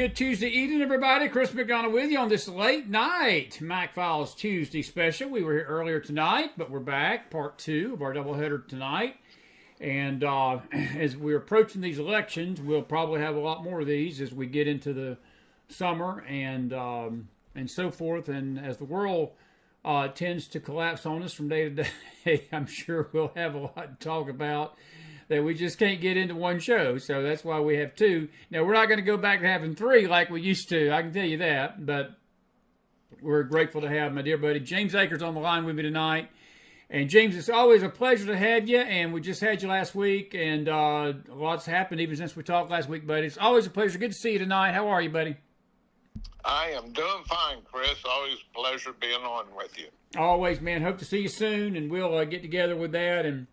good Tuesday evening, everybody. Chris McDonald with you on this late night McFiles Tuesday special. We were here earlier tonight, but we're back, part 2 of our doubleheader tonight. And as we're approaching these elections, we'll probably have a lot more of these as we get into the summer and so forth. And as the world tends to collapse on us from day to day, I'm sure we'll have a lot to talk about that we just can't get into one show. So that's why we have 2. Now, we're not going to go back to having 3 like we used to. I can tell you that. But we're grateful to have my dear buddy Jeemes Akers on the line with me tonight. And Jeemes, it's always a pleasure to have you. And we just had you last week. And lots happened even since we talked last week, buddy. It's always a pleasure. Good to see you tonight. How are you, buddy? I am doing fine, Chris. Always a pleasure being on with you. Always, man. Hope to see you soon. And we'll get together with that and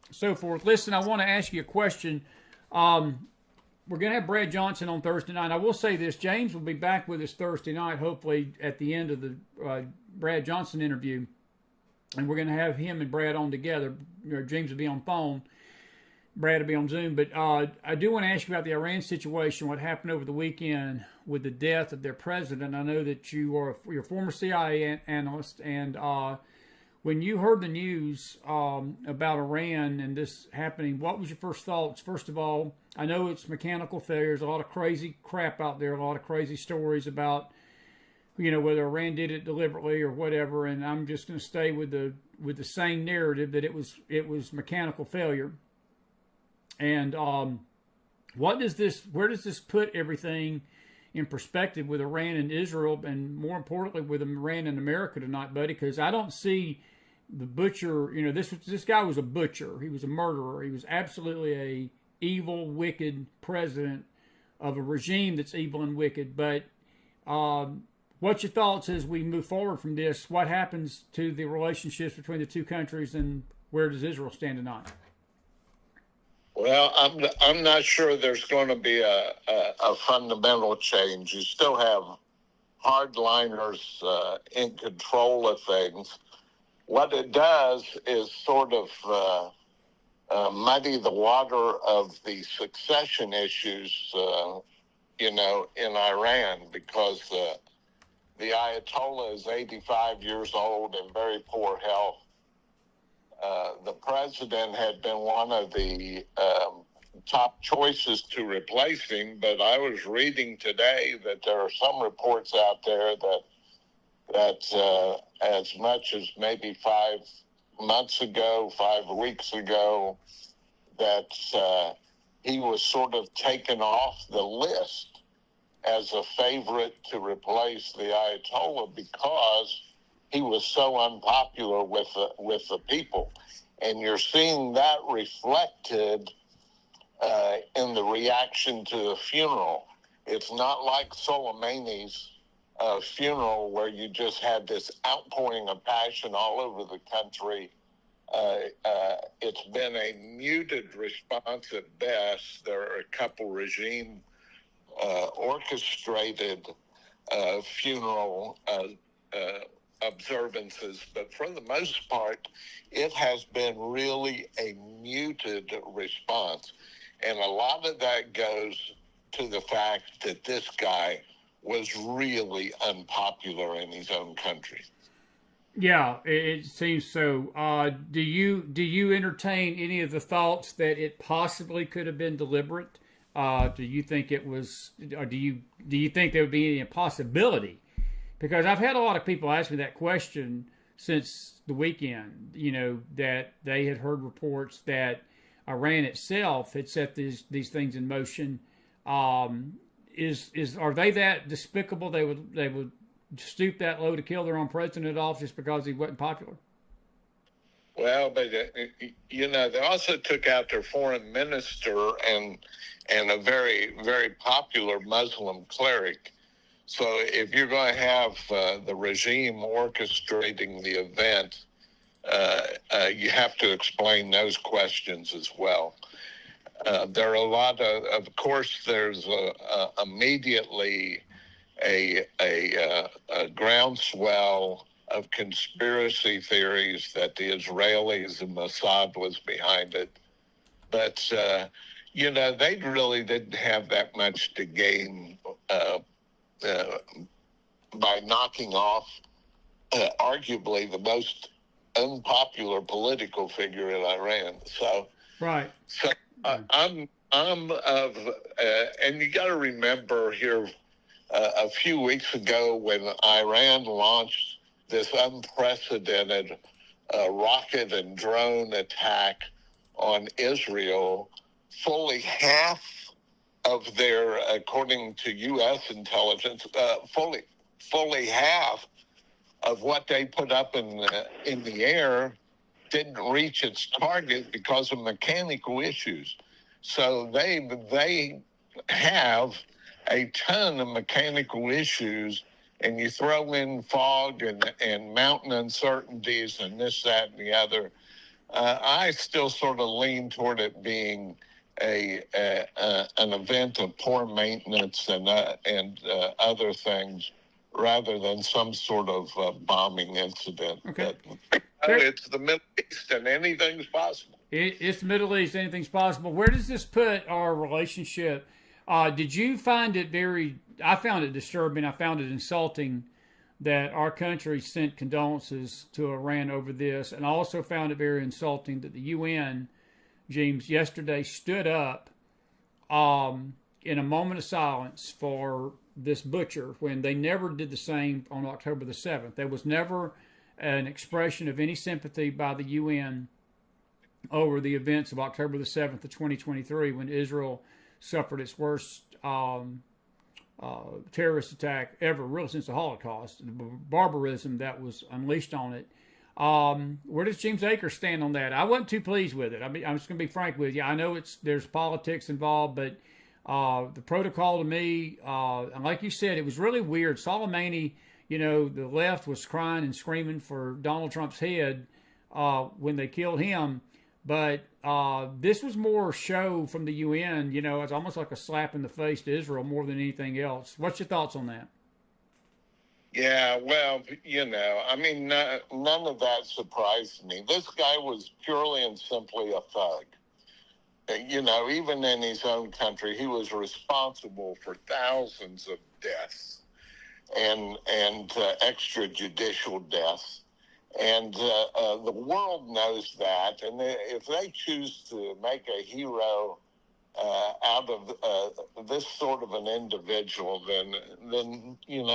so forth. Listen, I want to ask you a question. We're going to have Brad Johnson on Thursday night. I will say this. Jeemes will be back with us Thursday night, hopefully at the end of the Brad Johnson interview. And we're going to have him and Brad on together. Jeemes will be on phone. Brad will be on Zoom. But I do want to ask you about the Iran situation, what happened over the weekend with the death of their president. I know that you're a former CIA analyst, and when you heard the news about Iran and this happening, what was your first thoughts? First of all, I know it's mechanical failures, a lot of crazy crap out there, a lot of crazy stories about, whether Iran did it deliberately or whatever. And I'm just going to stay with the same narrative that it was mechanical failure. And where does this put everything in perspective with Iran and Israel, and more importantly with Iran and America tonight, buddy? Because I don't see the butcher. This guy was a butcher. He was a murderer. He was absolutely a evil, wicked president of a regime that's evil and wicked. But what's your thoughts as we move forward from this? What happens to the relationships between the two countries, and where does Israel stand tonight? Well, I'm not sure there's going to be a fundamental change. You still have hardliners in control of things. What it does is sort of muddy the water of the succession issues, in Iran, because the Ayatollah is 85 years old in very poor health. The president had been one of the top choices to replace him, but I was reading today that there are some reports out there that as much as maybe 5 weeks ago, that he was sort of taken off the list as a favorite to replace the Ayatollah because he was so unpopular with the people. And you're seeing that reflected in the reaction to the funeral. It's not like Soleimani's funeral where you just had this outpouring of passion all over the country. It's been a muted response at best. There are a couple regime orchestrated funeral observances, but for the most part, it has been really a muted response. And a lot of that goes to the fact that this guy was really unpopular in his own country. Yeah, it seems so. Do you entertain any of the thoughts that it possibly could have been deliberate? Do you think it was, or do you think there would be any possibility? Because I've had a lot of people ask me that question since the weekend, that they had heard reports that Iran itself had set these things in motion. Are they that despicable they would stoop that low to kill their own president off just because he wasn't popular? Well, but they also took out their foreign minister and a very, very popular Muslim cleric. So if you're going to have the regime orchestrating the event, you have to explain those questions as well. There are a lot of course, there's immediately a groundswell of conspiracy theories that the Israelis and Mossad was behind it. But, they really didn't have that much to gain by knocking off arguably the most unpopular political figure in Iran. So, right. So I'm of, and you got to remember here, a few weeks ago when Iran launched this unprecedented rocket and drone attack on Israel, fully half of their, according to U.S. intelligence, fully half of what they put up in the air didn't reach its target because of mechanical issues. So they have a ton of mechanical issues, and you throw in fog and mountain uncertainties and this, that, and the other. I still sort of lean toward it being an event of poor maintenance and other things, rather than some sort of bombing incident. Okay. It's the Middle East, and anything's possible. It's the Middle East, anything's possible. Where does this put our relationship? Did you find it I found it disturbing. I found it insulting that our country sent condolences to Iran over this, and I also found it very insulting that the UN, Jeemes, yesterday stood up in a moment of silence for this butcher when they never did the same on October the 7th. There was never an expression of any sympathy by the UN over the events of October the 7th of 2023 when Israel suffered its worst terrorist attack ever, really since the Holocaust, the barbarism that was unleashed on it. Where does James Akers stand on that? I wasn't too pleased with it. I mean, I'm just going to be frank with you. I know there's politics involved, but the protocol to me, and like you said, it was really weird. Soleimani, the left was crying and screaming for Donald Trump's head when they killed him. But this was more show from the UN. It's almost like a slap in the face to Israel more than anything else. What's your thoughts on that? Yeah, well, I mean, none of that surprised me. This guy was purely and simply a thug. Even in his own country, he was responsible for thousands of deaths and extrajudicial deaths. And the world knows that. And if they choose to make a hero out of this sort of an individual, then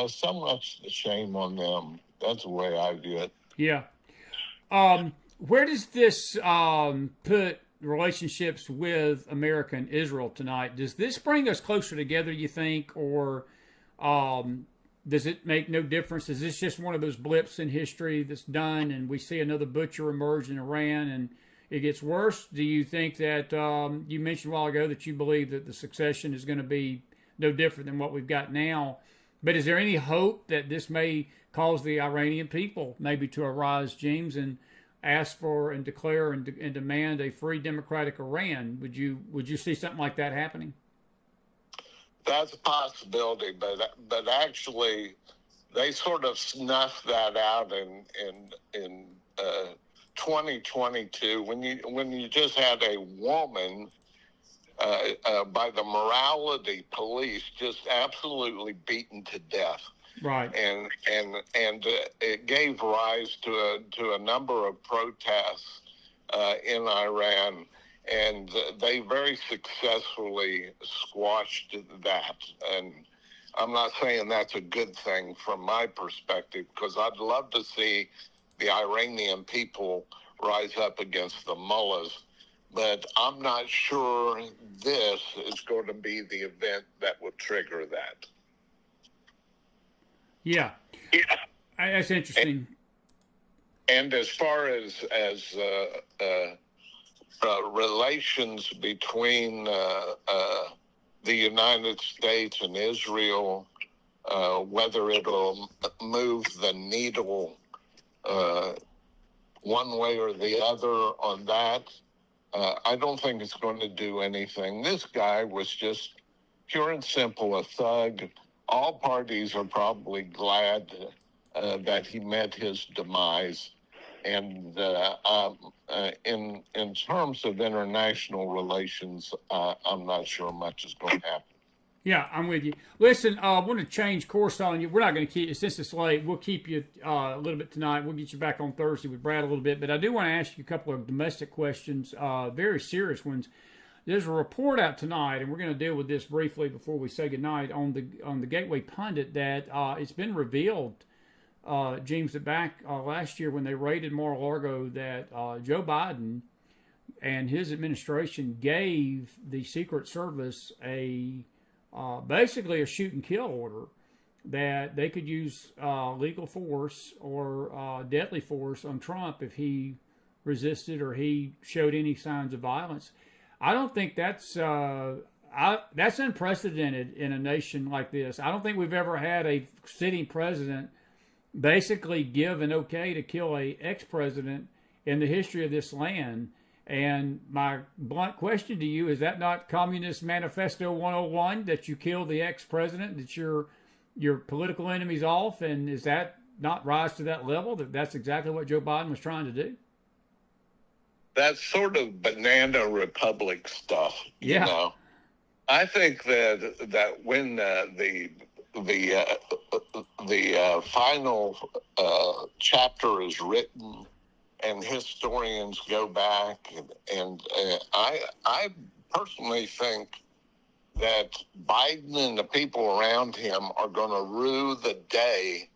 so much shame on them. That's the way I view it. Yeah. Where does this put relationships with America and Israel tonight? Does this bring us closer together, you think, or does it make no difference? Is this just one of those blips in history that's done and we see another butcher emerge in Iran and it gets worse? Do you think that you mentioned a while ago that you believe that the succession is going to be no different than what we've got now? But is there any hope that this may cause the Iranian people maybe to arise, Jeemes, and ask for and declare and demand a free democratic Iran? Would you see something like that happening? That's a possibility, but actually, they sort of snuffed that out in 2022 when you just had a woman by the morality police just absolutely beaten to death. Right. And it gave rise to a number of protests in Iran. And they very successfully squashed that. And I'm not saying that's a good thing from my perspective, because I'd love to see the Iranian people rise up against the mullahs. But I'm not sure this is going to be the event that will trigger that. Yeah. That's interesting. And as far as relations between the United States and Israel, whether it'll move the needle one way or the other on that, I don't think it's going to do anything. This guy was just pure and simple a thug. All parties are probably glad that he met his demise. And in terms of international relations, I'm not sure much is going to happen. Yeah, I'm with you. Listen, I want to change course on you. We're not going to keep you, since it's late, we'll keep you a little bit tonight. We'll get you back on Thursday with Brad a little bit. But I do want to ask you a couple of domestic questions, very serious ones. There's a report out tonight, and we're going to deal with this briefly before we say goodnight, on the Gateway Pundit, that it's been revealed, Jeemes, that back last year when they raided Mar-a-Lago, that Joe Biden and his administration gave the Secret Service basically a shoot and kill order, that they could use legal force or deadly force on Trump if he resisted or he showed any signs of violence. I don't think that's unprecedented in a nation like this. I don't think we've ever had a sitting president basically give an okay to kill a ex-president in the history of this land. And my blunt question to you, is that not Communist Manifesto 101, that you kill the ex-president, that your political enemy's off? And is that not rise to that level, that that's exactly what Joe Biden was trying to do? That's sort of banana republic stuff, you know. I think that when the final chapter is written, and historians go back, and I personally think that Biden and the people around him are going to rue the day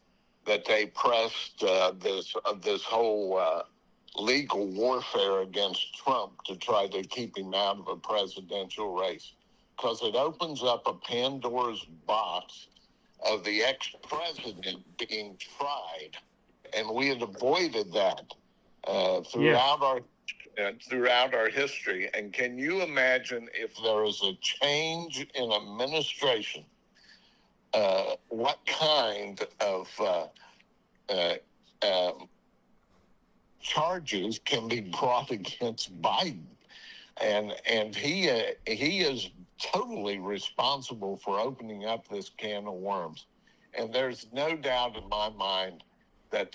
that they pressed this whole legal warfare against Trump to try to keep him out of a presidential race, because it opens up a Pandora's box of the ex-president being tried, and we had avoided that throughout our history. And can you imagine, if there is a change in administration, what kind of charges can be brought against Biden? And he is totally responsible for opening up this can of worms. And there's no doubt in my mind that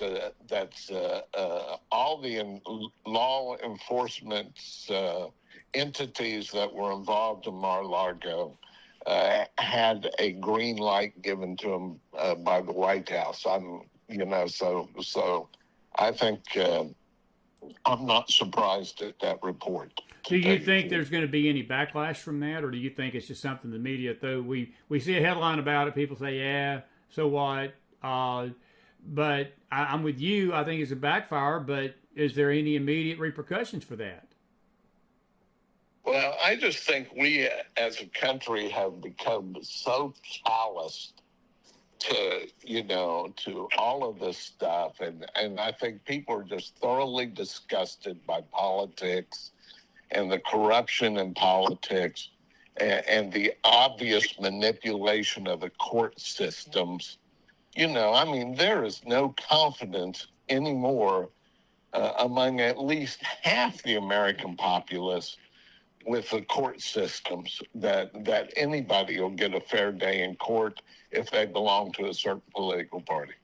all the law enforcement entities that were involved in Mar-a-Lago had a green light given to them by the White House. So I think I'm not surprised at that report. Do you think there's going to be any backlash from that, or do you think it's just something the media, though we see a headline about it, people say, yeah, so what? But I'm with you. I think it's a backfire, but is there any immediate repercussions for that? Well, I just think we as a country have become so callous to all of this stuff. And I think people are just thoroughly disgusted by politics and the corruption in politics and the obvious manipulation of the court systems. There is no confidence anymore among at least half the American populace with the court systems that anybody will get a fair day in court if they belong to a certain political party.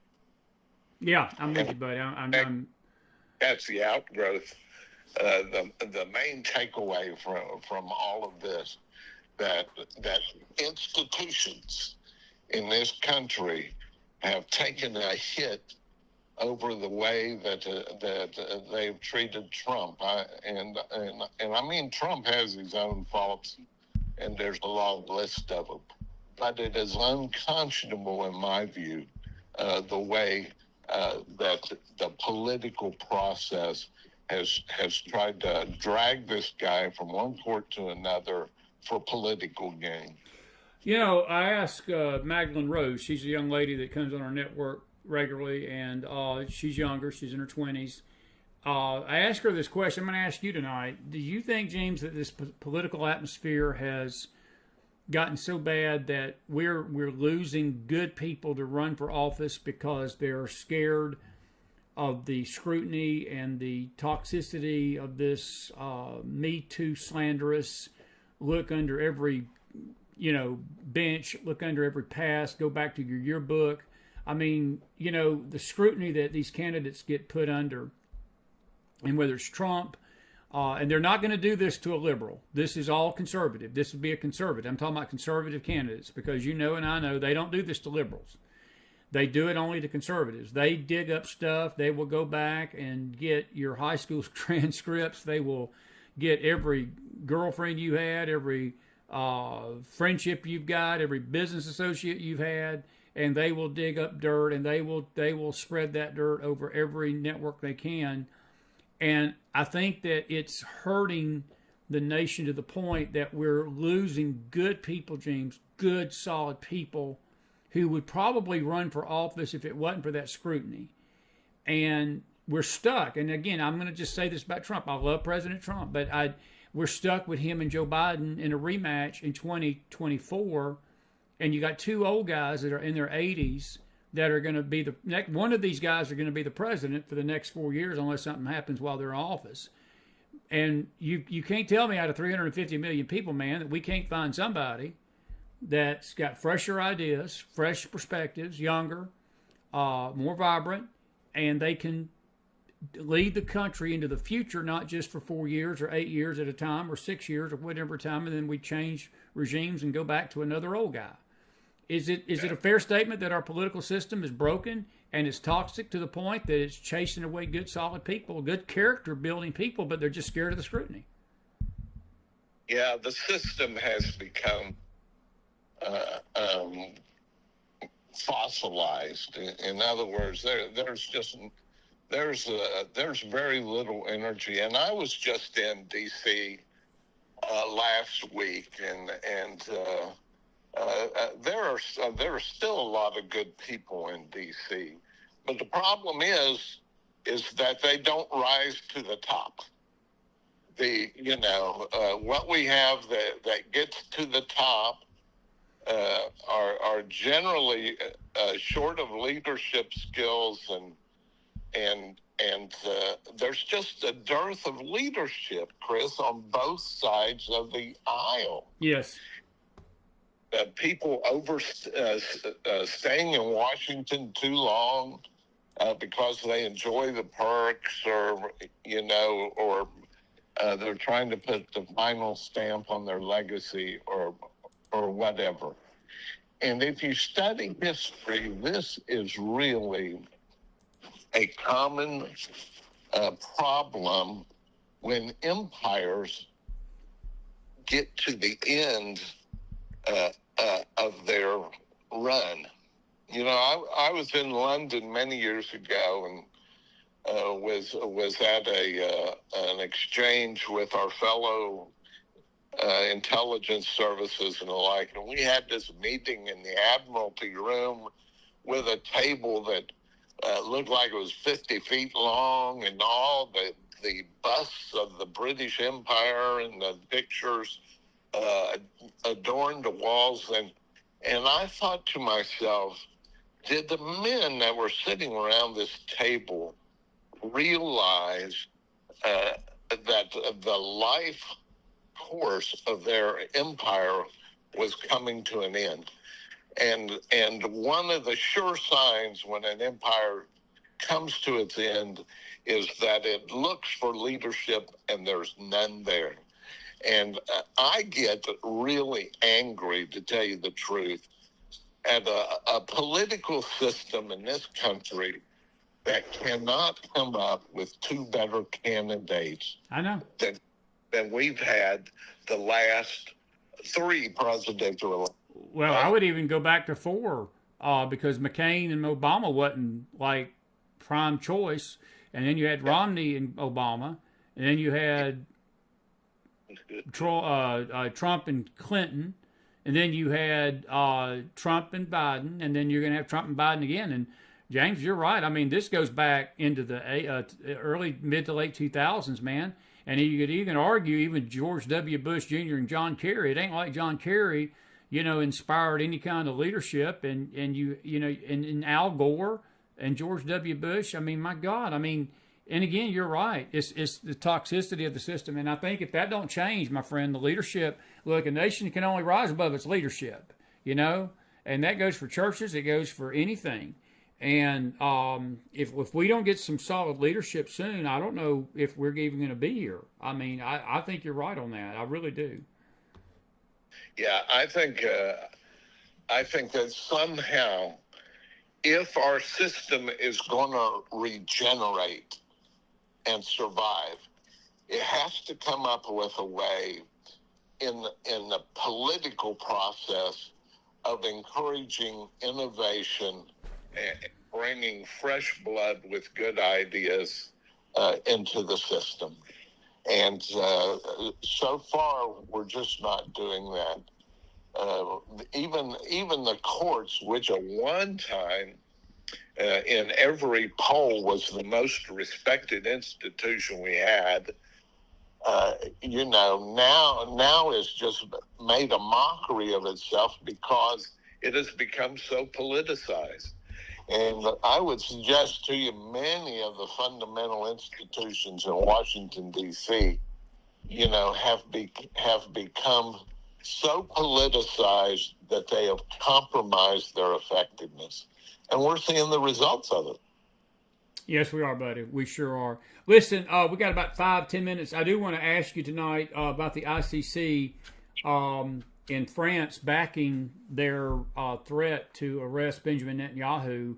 Yeah, I'm with you, buddy. I'm That's the outgrowth. The main takeaway from all of this, that institutions in this country have taken a hit over the way that they've treated Trump. And I mean, Trump has his own faults, and there's a long list of them. But it is unconscionable, in my view, the way that the political process has tried to drag this guy from one court to another for political gain. I asked Magdalene Rose. She's a young lady that comes on our network regularly, and she's younger. She's in her 20s. I asked her this question. I'm going to ask you tonight. Do you think, Jeemes, that this political atmosphere has gotten so bad that we're losing good people to run for office because they're scared of the scrutiny and the toxicity of this Me Too slanderous look under every bench, look under every pass, go back to your yearbook? I mean, the scrutiny that these candidates get put under, and whether it's Trump And they're not going to do this to a liberal. This is all conservative. This would be a conservative. I'm talking about conservative candidates because you know and I know they don't do this to liberals. They do it only to conservatives. They dig up stuff. They will go back and get your high school transcripts. They will get every girlfriend you had, every friendship you've got, every business associate you've had, and they will dig up dirt and they will spread that dirt over every network they can. And I think that it's hurting the nation to the point that we're losing good people, Jeemes, good, solid people who would probably run for office if it wasn't for that scrutiny. And we're stuck. And again, I'm going to just say this about Trump. I love President Trump, but we're stuck with him and Joe Biden in a rematch in 2024. And you got two old guys that are in their 80s that are going to be the next. One of these guys are going to be the president for the next 4 years unless something happens while they're in office. And you can't tell me out of 350 million people, man, that we can't find somebody that's got fresher ideas, fresh perspectives, younger, more vibrant, and they can lead the country into the future, not just for 4 years or 8 years at a time or 6 years or whatever time, and then we change regimes and go back to another old guy. Is it a fair statement that our political system is broken and it's toxic to the point that it's chasing away good, solid people, good character-building people, but they're just scared of the scrutiny? Yeah, the system has become fossilized. In other words, there's very little energy. And I was just in D.C. Last week, and there are still a lot of good people in D.C. But the problem is that they don't rise to the top. What we have that gets to the top are generally short of leadership skills, and there's just a dearth of leadership, Chris, on both sides of the aisle. Yes. People staying in Washington too long because they enjoy the perks, or they're trying to put the final stamp on their legacy, or whatever. And if you study history, this is really a common problem when empires get to the end of their run. I was in London many years ago and was at an exchange with our fellow intelligence services and the like, and we had this meeting in the Admiralty room with a table that looked like it was 50 feet long, and all the busts of the British Empire and the pictures adorned the walls. And I thought to myself, did the men that were sitting around this table realize that the life course of their empire was coming to an end? And one of the sure signs when an empire comes to its end is that it looks for leadership and there's none there. And I get really angry, to tell you the truth, at a political system in this country that cannot come up with two better candidates. I know. Than we've had the last three presidential elections. Well, I would even go back to four, because McCain and Obama wasn't like prime choice, and then you had Romney and Obama, and then you had Trump and Clinton, and then you had Trump and Biden, and then you're going to have Trump and Biden again. And James, you're right. I mean, this goes back into the early, mid to late 2000s, man. And you could even argue even George W. Bush Jr. and John Kerry. It ain't like John Kerry, inspired any kind of leadership. And Al Gore and George W. Bush. I mean, my God. I mean, and again, you're right. It's the toxicity of the system. And I think if that don't change, my friend, the leadership, look, a nation can only rise above its leadership, and that goes for churches. It goes for anything. And if we don't get some solid leadership soon, I don't know if we're even going to be here. I mean, I think you're right on that. I really do. Yeah, I think that somehow, if our system is going to regenerate and survive, it has to come up with a way in the political process of encouraging innovation and bringing fresh blood with good ideas into the system. And so far, we're just not doing that. Even the courts, which at one time in every poll was the most respected institution we had, now it's just made a mockery of itself because it has become so politicized. And I would suggest to you, many of the fundamental institutions in Washington, D.C., have become so politicized that they have compromised their effectiveness. And we're seeing the results of it. Yes, we are, buddy. We sure are. Listen, we got about 5-10 minutes. I do want to ask you tonight about the ICC in France backing their threat to arrest Benjamin Netanyahu.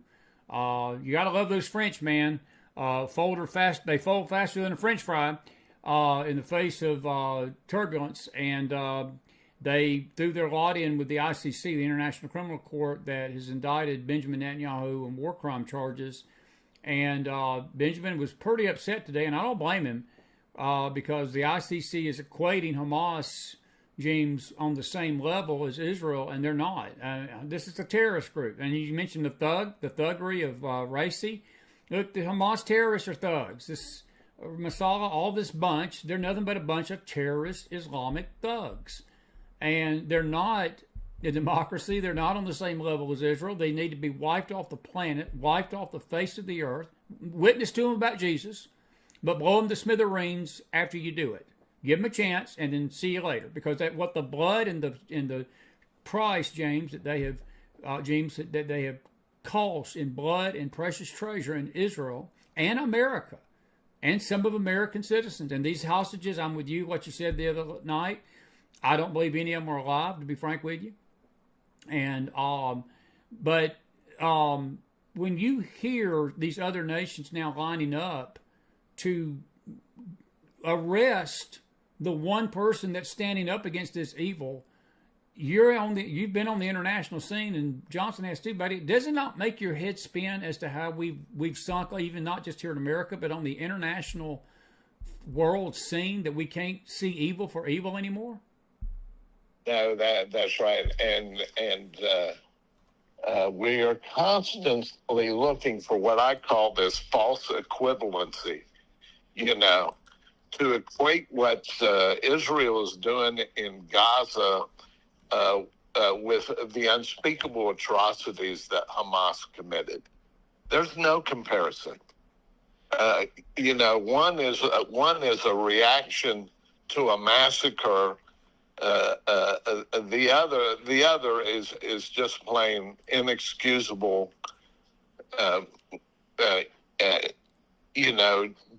You got to love those French, man. They fold faster than a French fry in the face of turbulence. And they threw their lot in with the ICC, the International Criminal Court, that has indicted Benjamin Netanyahu on war crime charges. And Benjamin was pretty upset today, and I don't blame him because the ICC is equating Hamas, Jeemes, on the same level as Israel, and they're not. This is a terrorist group. And you mentioned the thuggery of Raisi. Look, the Hamas terrorists are thugs. This Masala, all this bunch, they're nothing but a bunch of terrorist Islamic thugs. And they're not a democracy. They're not on the same level as Israel. They need to be wiped off the planet, wiped off the face of the earth. Witness to them about Jesus, but blow them to smithereens after you do it. Give them a chance, and then see you later. Because what the blood and the price, James, that they have cost in blood and precious treasure in Israel and America, and some of American citizens. And these hostages, I'm with you. What you said the other night, I don't believe any of them are alive, to be frank with you. And but when you hear these other nations now lining up to arrest the one person that's standing up against this evil, you've been on the international scene, and Johnson has too, buddy. Does it not make your head spin as to how we've sunk, even not just here in America, but on the international world scene, that we can't see evil for evil anymore? No, that's right. And we are constantly looking for what I call this false equivalency, to equate what Israel is doing in Gaza with the unspeakable atrocities that Hamas committed. There's no comparison. One is a reaction to a massacre. The other is just plain inexcusable.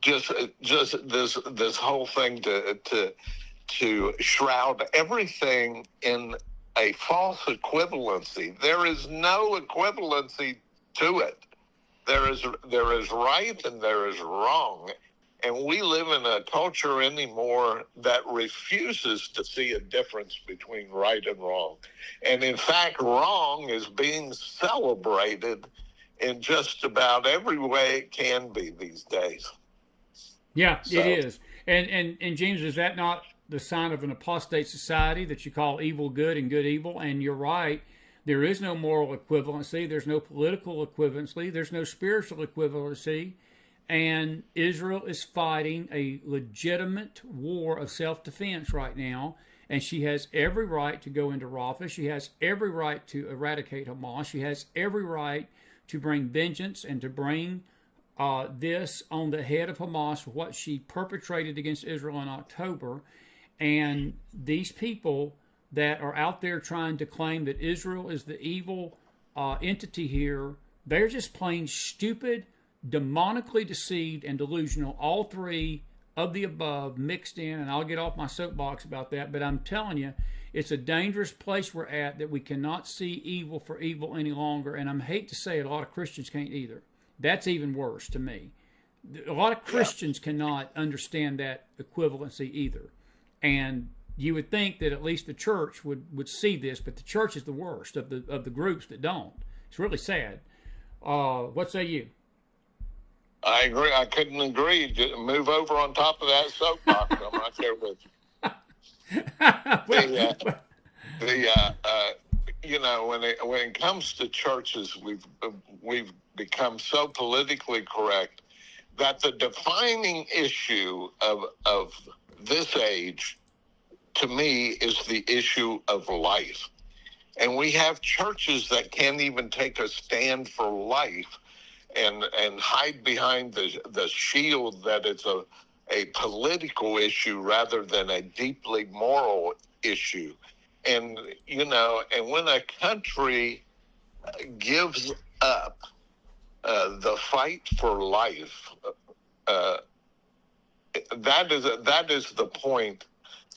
Just this whole thing to shroud everything in a false equivalency. There is no equivalency to it. There is right and there is wrong. And we live in a culture anymore that refuses to see a difference between right and wrong. And in fact, wrong is being celebrated in just about every way it can be these days. Yeah, so. It is. And Jeemes, is that not the sign of an apostate society, that you call evil good and good evil? And you're right. There is no moral equivalency. There's no political equivalency. There's no spiritual equivalency. And Israel is fighting a legitimate war of self-defense right now. And she has every right to go into Rafah. She has every right to eradicate Hamas. She has every right to bring vengeance and to bring this on the head of Hamas for what she perpetrated against Israel in October. And these people that are out there trying to claim that Israel is the evil entity here They're just plain stupid, demonically deceived, and delusional. All three of the above mixed in, and I'll get off my soapbox about that, but I'm telling you, it's a dangerous place we're at, that we cannot see evil for evil any longer, and I hate to say it, a lot of Christians can't either. That's even worse to me. A lot of Christians cannot understand that equivalency either, and you would think that at least the church would see this, but the church is the worst of the groups that don't. It's really sad. What say you? I agree. I couldn't agree. Just move over on top of that soapbox. I'm right there with you. You know, when it comes to churches, we've become so politically correct that the defining issue of this age, to me, is the issue of life. And we have churches that can't even take a stand for life and hide behind the shield that it's a political issue rather than a deeply moral issue. And, you know, and when a country gives up the fight for life, that is the point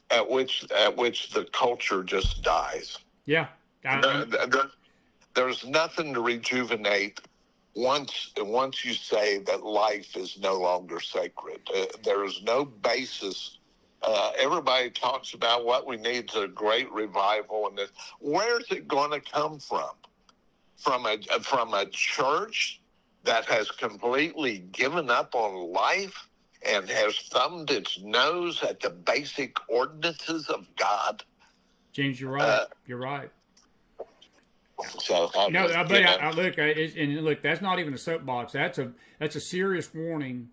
at which the culture just dies. Yeah. There's nothing to rejuvenate once you say that life is no longer sacred. There is no basis. Everybody talks about what we need is a great revival, and this. Where's it going to come from? From a church that has completely given up on life and has thumbed its nose at the basic ordinances of God? James, you're right. You're right. So look, that's not even a soapbox. That's a serious warning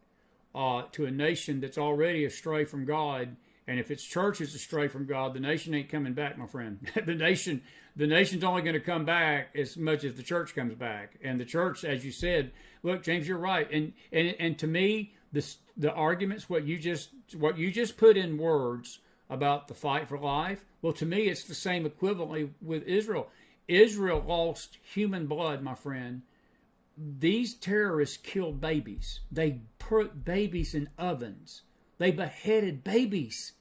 to a nation that's already astray from God. And if its church is astray from God, the nation ain't coming back, my friend. the nation's only going to come back as much as the church comes back. And the church, as you said, look, James, you're right. And to me, the arguments, what you just put in words about the fight for life, well, to me, it's the same equivalently with Israel. Israel lost human blood, my friend. These terrorists killed babies. They put babies in ovens. They beheaded babies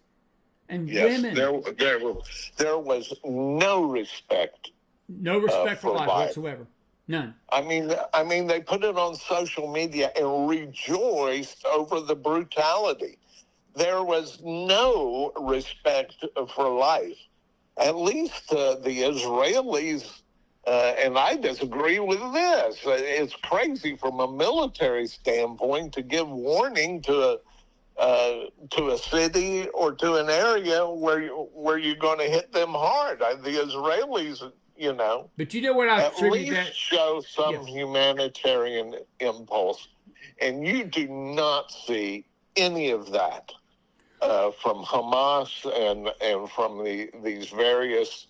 and women. There was no respect. No respect for life whatsoever. None. I mean, they put it on social media and rejoiced over the brutality. There was no respect for life. At least the Israelis, and I disagree with this. It's crazy from a military standpoint to give warning to a city or to an area where you're going to hit them hard. The Israelis, you know, but you know what I at least show some humanitarian impulse, and you do not see any of that from Hamas and from these various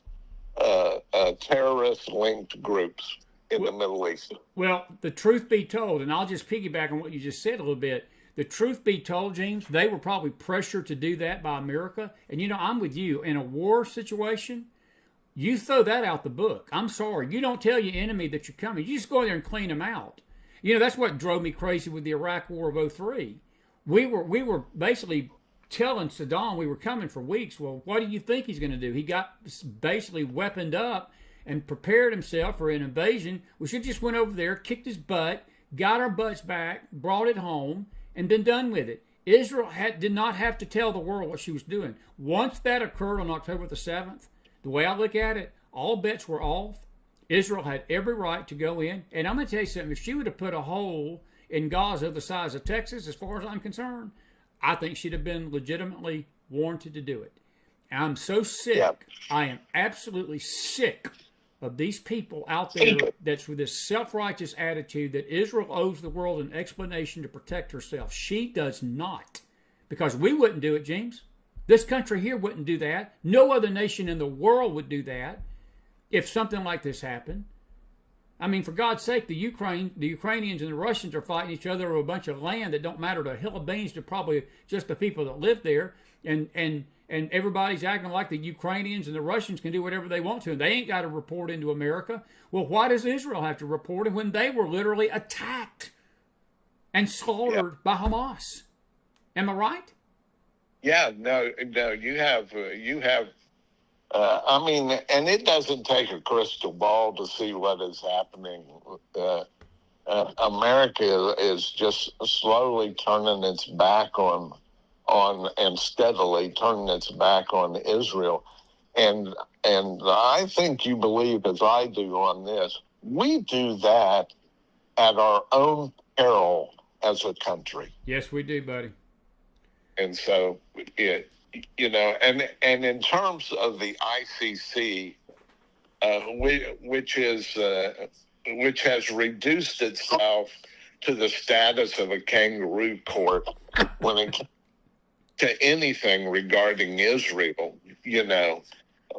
terrorist-linked groups in the Middle East. Well, the truth be told, and I'll just piggyback on what you just said a little bit. The truth be told, Jeemes, they were probably pressured to do that by America. And, you know, I'm with you. In a war situation, you throw that out the book. I'm sorry. You don't tell your enemy that you're coming. You just go in there and clean them out. You know, that's what drove me crazy with the Iraq War of 2003. We were basically telling Saddam we were coming for weeks. Well, what do you think he's going to do? He got basically weaponed up and prepared himself for an invasion. We should have just went over there, kicked his butt, got our butts back, brought it home, and been done with it. Israel did not have to tell the world what she was doing. Once that occurred on October the 7th, the way I look at it, all bets were off. Israel had every right to go in. And I'm going to tell you something. If she would have put a hole in Gaza the size of Texas, as far as I'm concerned, I think she'd have been legitimately warranted to do it. And I'm so sick. Yep. I am absolutely sick of these people out there that's with this self-righteous attitude that Israel owes the world an explanation to protect herself. She does not. Because we wouldn't do it, James. This country here wouldn't do that. No other nation in the world would do that if something like this happened. I mean, for God's sake, the Ukrainians and the Russians are fighting each other over a bunch of land that don't matter to a hill of beans to probably just the people that live there. And and everybody's acting like the Ukrainians and the Russians can do whatever they want to, and they ain't got to report into America. Well, why does Israel have to report it when they were literally attacked and slaughtered by Hamas? Am I right? Yeah, no, you have. I mean, and it doesn't take a crystal ball to see what is happening. America is just slowly turning its back on and steadily turning its back on Israel. And I think you believe, as I do on this, we do that at our own peril as a country. Yes, we do, buddy. And so, and in terms of the ICC, which has reduced itself to the status of a kangaroo court when it comes to anything regarding Israel,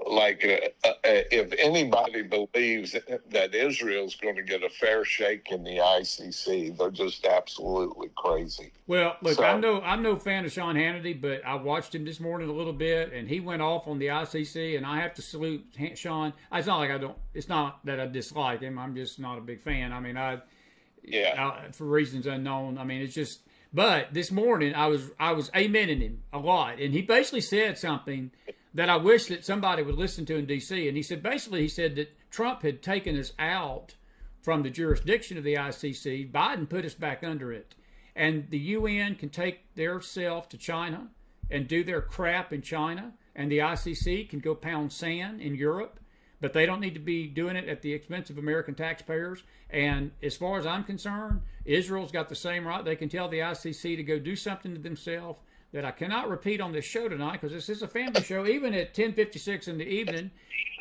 like if anybody believes that Israel's going to get a fair shake in the ICC, they're just absolutely crazy. Well, look, I'm no fan of Sean Hannity, but I watched him this morning a little bit, and he went off on the ICC, and I have to salute Sean. It's not like it's not that I dislike him. I'm just not a big fan. I mean, for reasons unknown. I mean, it's just. But this morning, I was amening him a lot, and he basically said something that I wish that somebody would listen to in D.C. And he said that Trump had taken us out from the jurisdiction of the ICC. Biden put us back under it. And the UN can take their self to China and do their crap in China. And the ICC can go pound sand in Europe. But they don't need to be doing it at the expense of American taxpayers. And as far as I'm concerned, Israel's got the same right. They can tell the ICC to go do something to themselves that I cannot repeat on this show tonight, because this is a family show, even at 10:56 in the evening.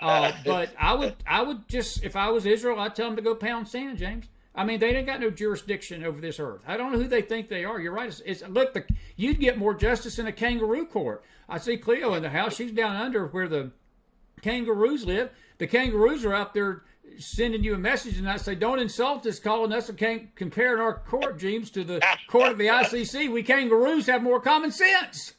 But I would just, if I was Israel, I'd tell them to go pound sand, James. I mean, they ain't got no jurisdiction over this earth. I don't know who they think they are. You're right. You'd get more justice in a kangaroo court. I see Cleo in the house. She's down under where the kangaroos live. The kangaroos are out there sending you a message, and I say, don't insult us, calling us comparing our court, Jeemes, to the court of the ICC. We kangaroos have more common sense.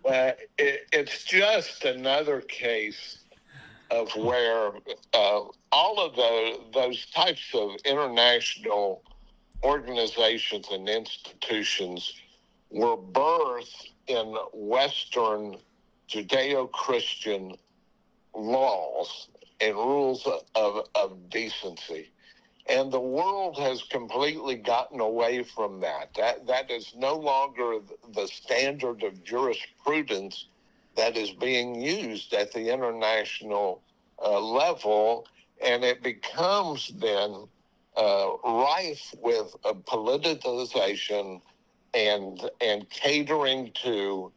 Well, it's just another case of where all of those types of international organizations and institutions were birthed in Western Judeo-Christian laws and rules of decency. And the world has completely gotten away from that. That is no longer the standard of jurisprudence that is being used at the international level, and it becomes then rife with politicization and catering to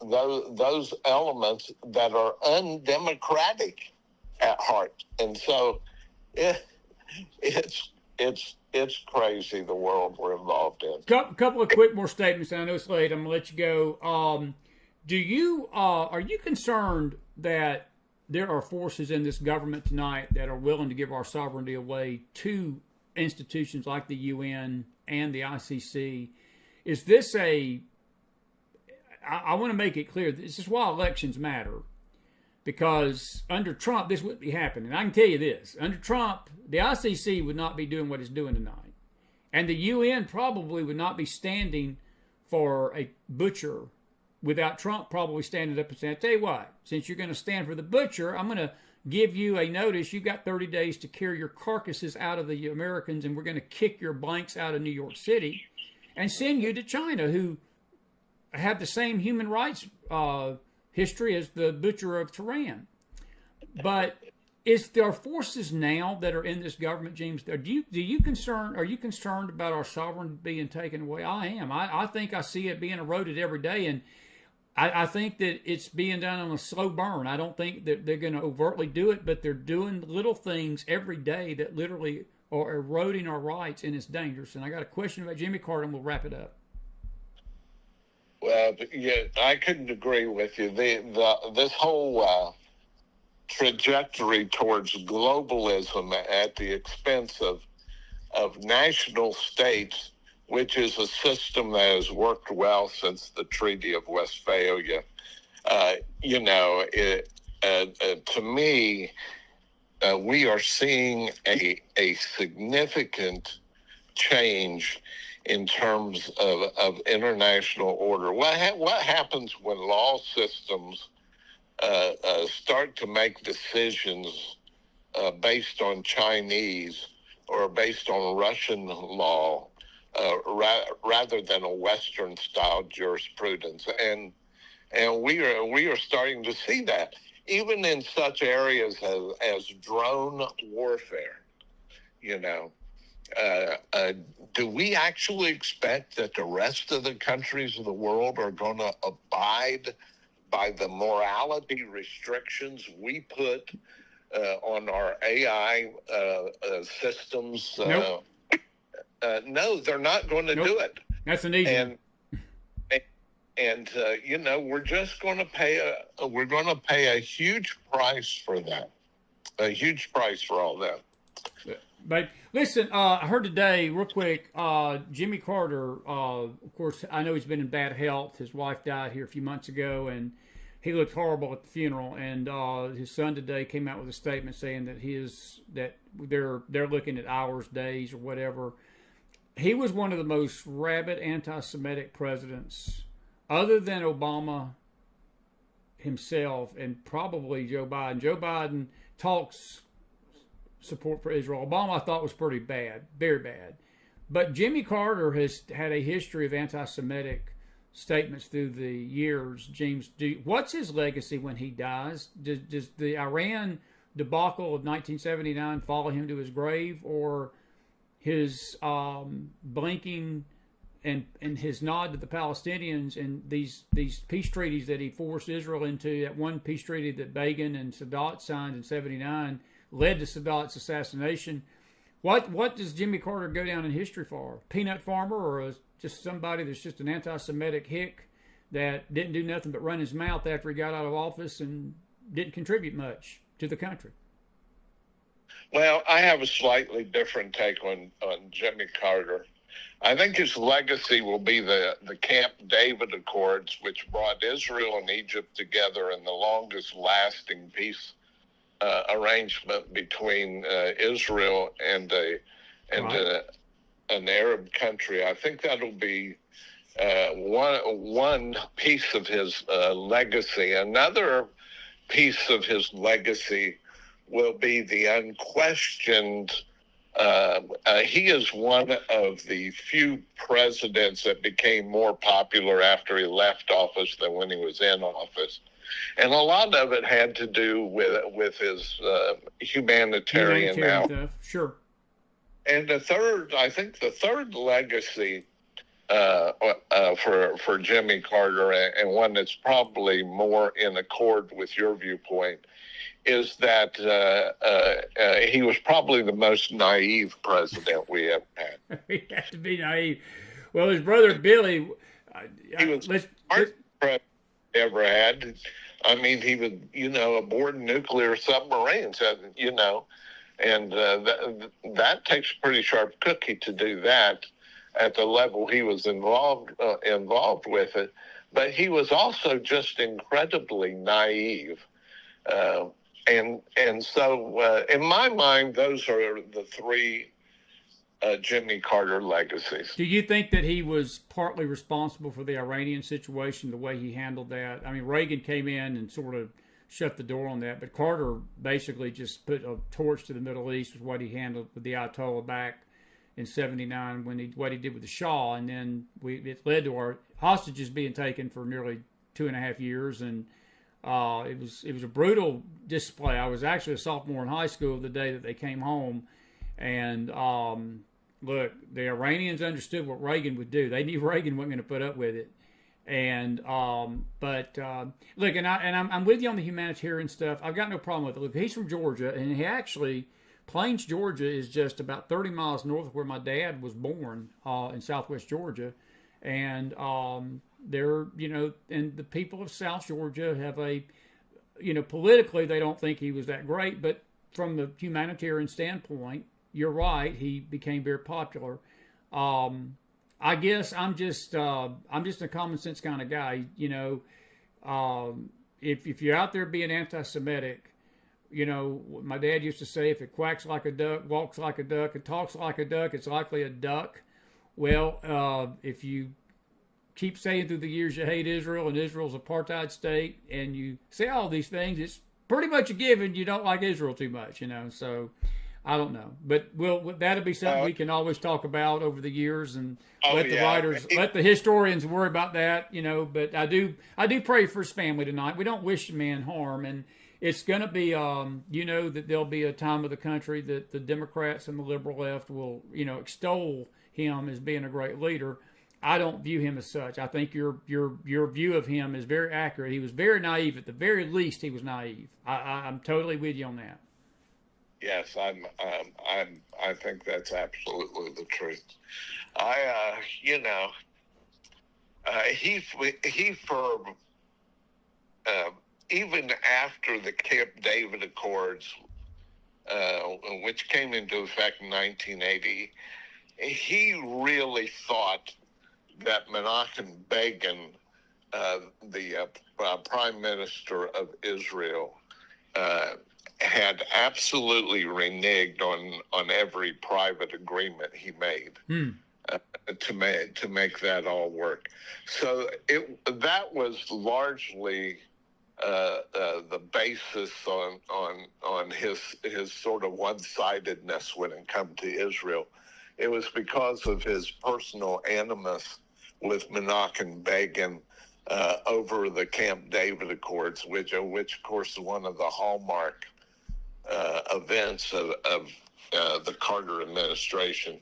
those elements that are undemocratic at heart. And so it's crazy, the world we're involved in. Couple of quick more statements. I know it's late. I'm gonna let you go. Are you concerned that there are forces in this government tonight that are willing to give our sovereignty away to institutions like the UN and the ICC? Is this I want to make it clear, this is why elections matter. Because under Trump, this wouldn't be happening. I can tell you this. Under Trump, the ICC would not be doing what it's doing tonight. And the UN probably would not be standing for a butcher without Trump probably standing up and saying, I tell you what, since you're going to stand for the butcher, I'm going to give you a notice. You've got 30 days to carry your carcasses out of the Americans, and we're going to kick your blanks out of New York City and send you to China, who have the same human rights history as the butcher of Tehran. But is there forces now that are in this government, James? Are you concerned about our sovereignty being taken away? I am. I think I see it being eroded every day, and I think that it's being done on a slow burn. I don't think that they're going to overtly do it, but they're doing little things every day that literally are eroding our rights, and it's dangerous. And I got a question about Jimmy Carter, and we'll wrap it up. Well, yeah, I couldn't agree with you. This whole trajectory towards globalism at the expense of national states which is a system that has worked well since the Treaty of Westphalia. To me, we are seeing a significant change in terms of international order. What happens when law systems start to make decisions based on Chinese or based on Russian law rather than a Western-style jurisprudence? And we are starting to see that, even in such areas as drone warfare. Do we actually expect that the rest of the countries of the world are going to abide by the morality restrictions we put on our AI systems? Nope. No, they're not going to do it. That's an easy one. We're just going to pay a huge price for that, a huge price for all that. But listen, I heard today, real quick, Jimmy Carter, of course, I know he's been in bad health. His wife died here a few months ago, and he looked horrible at the funeral. And his son today came out with a statement saying that they're looking at hours, days, or whatever. He was one of the most rabid anti-Semitic presidents, other than Obama himself, and probably Joe Biden. Joe Biden talks support for Israel. Obama, I thought, was pretty bad, very bad. But Jimmy Carter has had a history of anti-Semitic statements through the years. Jeemes, what's his legacy when he dies? Does the Iran debacle of 1979 follow him to his grave, or his blinking and his nod to the Palestinians and these peace treaties that he forced Israel into? That one peace treaty that Begin and Sadat signed in 79 led to Sadat's assassination. What does Jimmy Carter go down in history for? Peanut farmer, or just somebody that's just an anti-Semitic hick that didn't do nothing but run his mouth after he got out of office and didn't contribute much to the country? Well, I have a slightly different take on Jimmy Carter. I think his legacy will be the Camp David Accords, which brought Israel and Egypt together in the longest lasting peace arrangement between Israel and an Arab country. I think that'll be one piece of his legacy. Another piece of his legacy will be the unquestioned. He is one of the few presidents that became more popular after he left office than when he was in office. And a lot of it had to do with his humanitarian stuff. Sure. And the third legacy for Jimmy Carter, and one that's probably more in accord with your viewpoint, is that he was probably the most naive president we ever had. He had to be naive. Well, his brother Billy, he was the smartest president ever had. I mean, he would, aboard nuclear submarines, and that takes a pretty sharp cookie to do that at the level he was involved with it. But he was also just incredibly naive. And so, in my mind, those are the three Jimmy Carter legacies. Do you think that he was partly responsible for the Iranian situation, the way he handled that? I mean, Reagan came in and sort of shut the door on that, but Carter basically just put a torch to the Middle East with what he handled with the Ayatollah back in 79, what he did with the Shah, and then it led to our hostages being taken for nearly 2.5 years, and it was a brutal display. I was actually a sophomore in high school the day that they came home, and look, the Iranians understood what Reagan would do. They knew Reagan wasn't going to put up with it, and look, and I'm with you on the humanitarian stuff. I've got no problem with it. Look, he's from Georgia, and he actually, Plains, Georgia, is just about 30 miles north of where my dad was born, in Southwest Georgia, and they're, and the people of South Georgia have politically they don't think he was that great, but from the humanitarian standpoint, you're right, he became very popular. I guess I'm just a common sense kind of guy. If you're out there being anti-Semitic, my dad used to say, if it quacks like a duck, walks like a duck, and talks like a duck, it's likely a duck. Well, if you keep saying through the years you hate Israel and Israel's an apartheid state, and you say all these things, it's pretty much a given you don't like Israel too much, So I don't know, but that'll be something we can always talk about over the years, and let the writers, let the historians worry about that, But I do pray for his family tonight. We don't wish the man harm, and it's going to be, that there'll be a time of the country that the Democrats and the liberal left will, extol him as being a great leader. I don't view him as such. I think your view of him is very accurate. He was very naive. At the very least, he was naive. I'm totally with you on that. Yes, I think that's absolutely the truth. Even after the Camp David Accords, which came into effect in 1980, he really thought that Menachem Begin, the Prime Minister of Israel, had absolutely reneged on every private agreement he made to make that all work. So that was largely the basis on his sort of one-sidedness when it come to Israel. It was because of his personal animus with Menachem Begin over the Camp David Accords, which of course is one of the hallmark events of the Carter administration,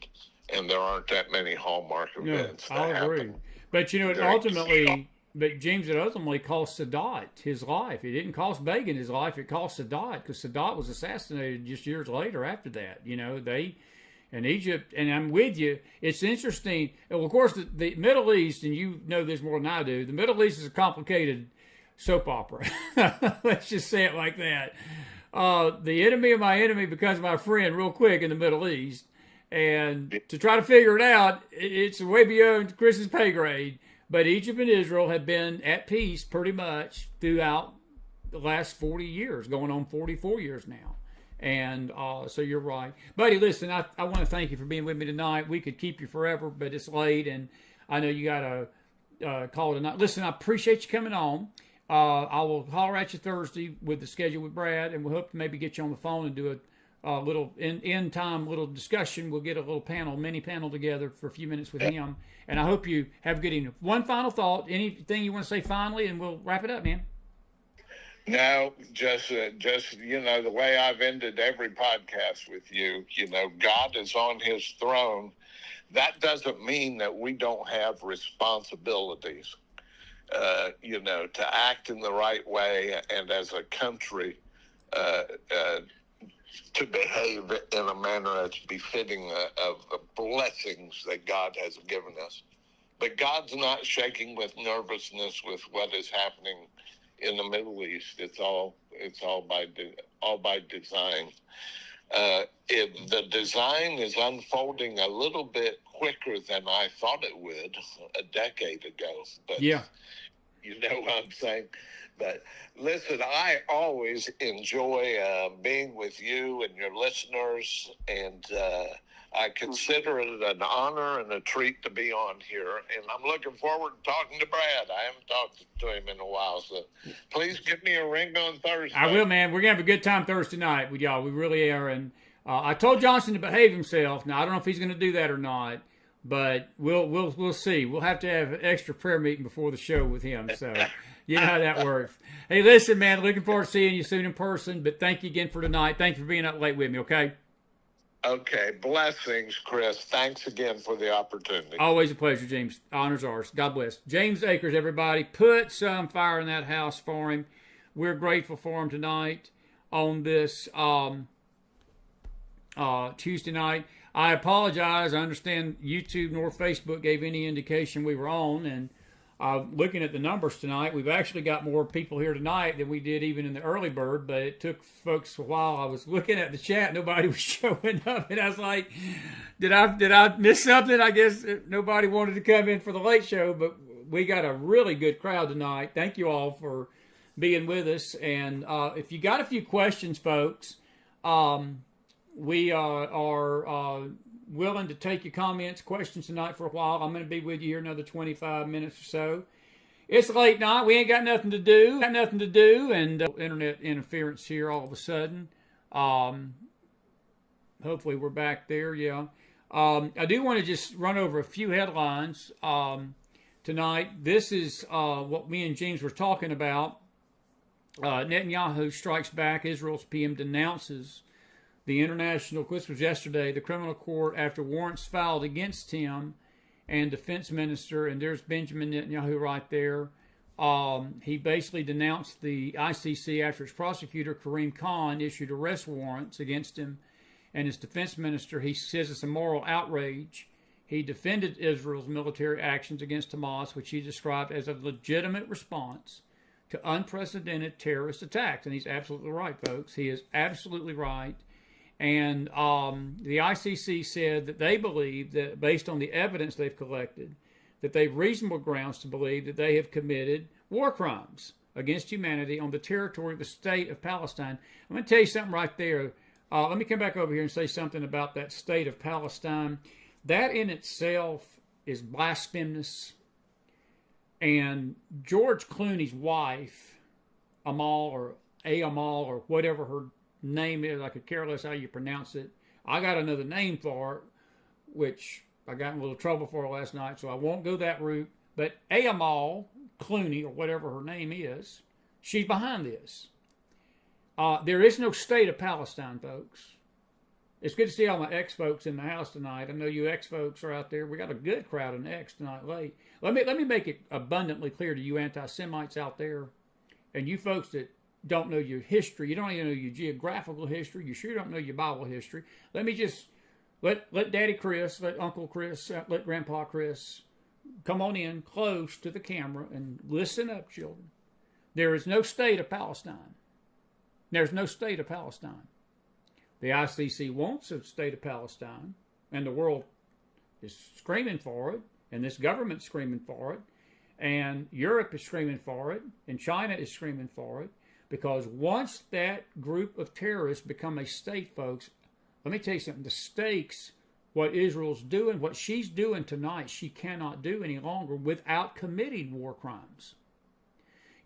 and there aren't that many hallmark events. No, I agree. But it ultimately cost Sadat his life. It didn't cost Begin his life. It cost Sadat, because Sadat was assassinated just years later after that. They. And Egypt, and I'm with you, it's interesting. Well, of course, the Middle East, and you know this more than I do, the Middle East is a complicated soap opera. Let's just say it like that. The enemy of my enemy becomes my friend real quick in the Middle East. And to try to figure it out, it's way beyond Chris's pay grade. But Egypt and Israel have been at peace pretty much throughout the last 40 years, going on 44 years now. And so you're right. Buddy, listen, I want to thank you for being with me tonight. We could keep you forever, but it's late, and I know you got to call it a night. Listen, I appreciate you coming on. I will holler at you Thursday with the schedule with Brad, and we'll hope to maybe get you on the phone and do a little end time little discussion. We'll get a little mini panel together for a few minutes with him. And I hope you have a good evening. One final thought, anything you want to say finally, and we'll wrap it up, man. No, just the way I've ended every podcast with you, God is on his throne. That doesn't mean that we don't have responsibilities, to act in the right way, and as a country, to behave in a manner that's befitting of the blessings that God has given us. But God's not shaking with nervousness with what is happening in the Middle East. It's all by design. The design is unfolding a little bit quicker than I thought it would a decade ago. But yeah, you know what I'm saying. But listen, I always enjoy being with you and your listeners, and I consider it an honor and a treat to be on here, and I'm looking forward to talking to Brad. I haven't talked to him in a while, so please give me a ring on Thursday. I will, man. We're going to have a good time Thursday night with y'all. We really are, and I told Johnson to behave himself. Now, I don't know if he's going to do that or not, but we'll see. We'll have to have an extra prayer meeting before the show with him, so you know how that works. Hey, listen, man, looking forward to seeing you soon in person, but thank you again for tonight. Thank you for being up late with me, okay? Okay, blessings, Chris. Thanks again for the opportunity. Always a pleasure, Jeemes. Honor's ours. God bless. Jeemes Akers, everybody. Put some fire in that house for him. We're grateful for him tonight on this Tuesday night. I apologize. I understand YouTube nor Facebook gave any indication we were on, and Looking at the numbers tonight, we've actually got more people here tonight than we did even in the early bird, but it took folks a while. I was looking at the chat, nobody was showing up, and I was like, did I miss something? I guess nobody wanted to come in for the late show, but we got a really good crowd tonight. Thank you all for being with us. And if you got a few questions, folks, we are willing to take your comments, questions tonight for a while. I'm going to be with you here another 25 minutes or so. It's late night. We ain't got nothing to do. And internet interference here all of a sudden. Hopefully we're back there. Yeah. I do want to just run over a few headlines tonight. This is what me and Jeemes were talking about. Netanyahu strikes back. Israel's PM denounces the international, this was yesterday, the criminal court after warrants filed against him and defense minister, and there's Benjamin Netanyahu right there. He basically denounced the ICC after his prosecutor, Karim Khan, issued arrest warrants against him and his defense minister. He says it's a moral outrage. He defended Israel's military actions against Hamas, which he described as a legitimate response to unprecedented terrorist attacks. And he's absolutely right, folks. He is absolutely right. And the ICC said that they believe that, based on the evidence they've collected, that they've reasonable grounds to believe that they have committed war crimes against humanity on the territory of the state of Palestine. I'm going to tell you something right there. Let me come back over here and say something about that state of Palestine. That in itself is blasphemous. And George Clooney's wife, Amal or whatever her name is, I could care less how you pronounce it. I got another name for it, which I got in a little trouble for last night, so I won't go that route. But Amal Clooney, or whatever her name is, she's behind this. There is no state of Palestine, folks. It's good to see all my ex-folks in the house tonight. I know you ex-folks are out there. We got a good crowd in X tonight late. Let me make it abundantly clear to you anti-Semites out there, and you folks that don't know your history, you don't even know your geographical history, you sure don't know your Bible history. Let me just let Daddy Chris, let Uncle Chris, let Grandpa Chris come on in close to the camera and listen up, children. There is no state of Palestine. There's no state of Palestine. The ICC wants a state of Palestine, and the world is screaming for it, and this government's screaming for it, and Europe is screaming for it, and China is screaming for it. Because once that group of terrorists become a state, folks, let me tell you something. The stakes, what Israel's doing, what she's doing tonight, she cannot do any longer without committing war crimes.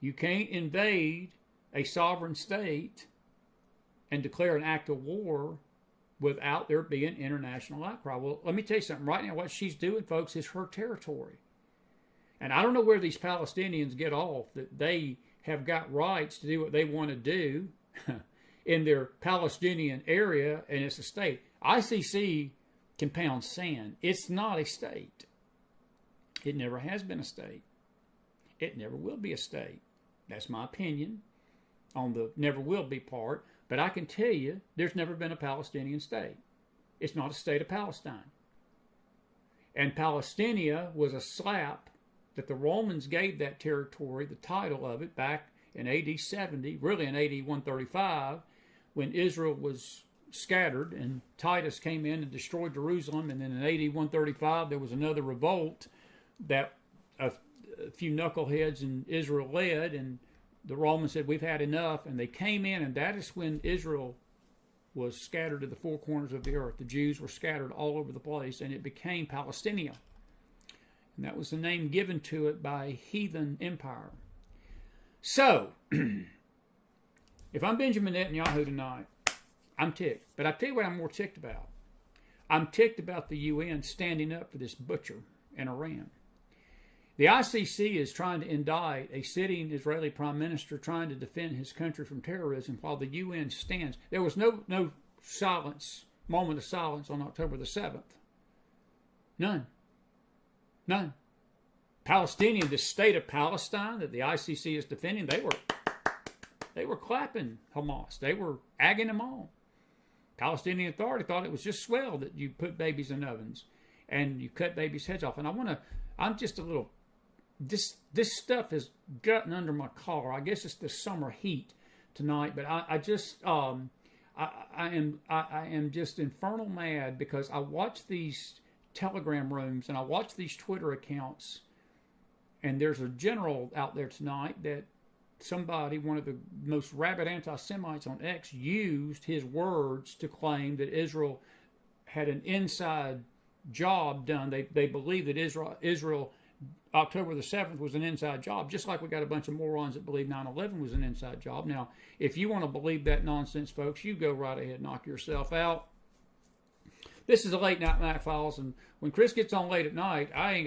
You can't invade a sovereign state and declare an act of war without there being international outcry. Well, let me tell you something. Right now, what she's doing, folks, is her territory. And I don't know where these Palestinians get off that they have got rights to do what they want to do in their Palestinian area, and it's a state. ICC can pound sand. It's not a state. It never has been a state. It never will be a state. That's my opinion on the never will be part, but I can tell you there's never been a Palestinian state. It's not a state of Palestine. And Palestinia was a slap that the Romans gave that territory, the title of it, back in AD 70, really in AD 135, when Israel was scattered and Titus came in and destroyed Jerusalem. And then in AD 135, there was another revolt that a few knuckleheads in Israel led, and the Romans said, we've had enough, and they came in, and that is when Israel was scattered to the four corners of the earth. The Jews were scattered all over the place, and it became Palestinia. And that was the name given to it by a heathen empire. So, if I'm Benjamin Netanyahu tonight, I'm ticked. But I tell you what I'm more ticked about. I'm ticked about the UN standing up for this butcher in Iran. The ICC is trying to indict a sitting Israeli prime minister trying to defend his country from terrorism while the UN stands. There was no moment of silence on October the 7th. None. Palestinian, the state of Palestine that the ICC is defending, they were clapping Hamas. They were agging them on. Palestinian Authority thought it was just swell that you put babies in ovens and you cut babies' heads off. And I'm just a little this stuff has gotten under my collar. I guess it's the summer heat tonight, but I am just infernal mad because I watch these Telegram rooms and I watch these Twitter accounts, and there's a general out there tonight that somebody, one of the most rabid anti-Semites on X, used his words to claim that Israel had an inside job done. They believe that Israel October the 7th was an inside job, just like we got a bunch of morons that believe 9/11 was an inside job. Now, if you want to believe that nonsense, folks, you go right ahead, knock yourself out. This is a late night McFiles, and when Chris gets on late at night, I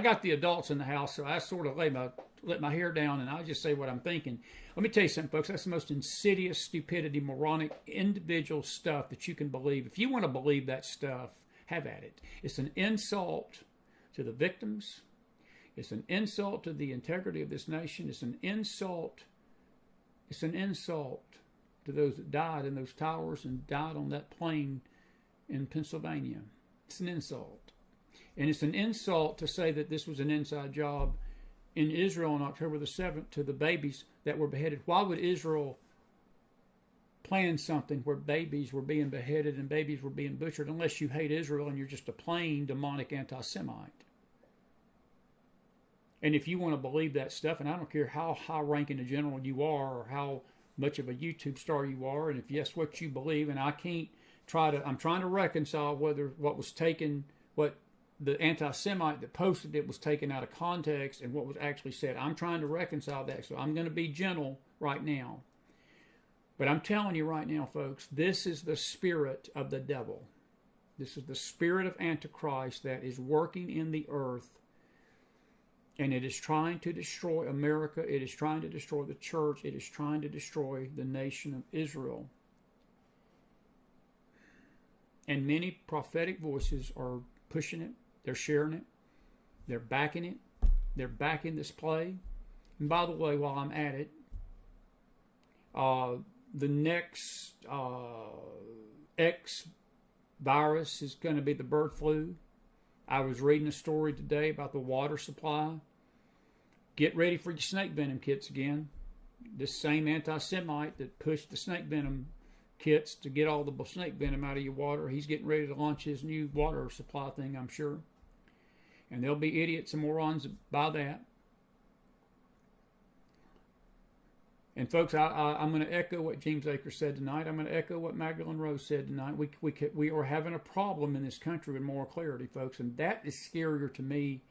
got the adults in the house, so I sort of let my hair down and I just say what I'm thinking. Let me tell you something, folks. That's the most insidious, stupidity, moronic, individual stuff that you can believe. If you want to believe that stuff, have at it. It's an insult to the victims. It's an insult to the integrity of this nation. It's an insult. It's an insult to those that died in those towers and died on that plane in Pennsylvania. It's an insult. And it's an insult to say that this was an inside job in Israel on October the 7th to the babies that were beheaded. Why would Israel plan something where babies were being beheaded and babies were being butchered unless you hate Israel and you're just a plain demonic anti-Semite? And if you want to believe that stuff, and I don't care how high-ranking a general you are or how much of a YouTube star you are, and if yes, what you believe, and I'm trying to reconcile whether what was taken, what the anti-Semite that posted it was taken out of context and what was actually said. I'm trying to reconcile that, so I'm going to be gentle right now. But I'm telling you right now, folks, this is the spirit of the devil. This is the spirit of Antichrist that is working in the earth. And it is trying to destroy America. It is trying to destroy the church. It is trying to destroy the nation of Israel. And many prophetic voices are pushing it. They're sharing it. They're backing it. They're backing this play. And by the way, while I'm at it, the next X virus is going to be the bird flu. I was reading a story today about the water supply. Get ready for your snake venom kits again. This same anti-Semite that pushed the snake venom kits to get all the snake venom out of your water, he's getting ready to launch his new water supply thing, I'm sure. And there'll be idiots and morons that buy that. And folks, I'm going to echo what Jeemes Akers said tonight. I'm going to echo what Magdalene Rose said tonight. We are having a problem in this country with moral clarity, folks, and that is scarier to me.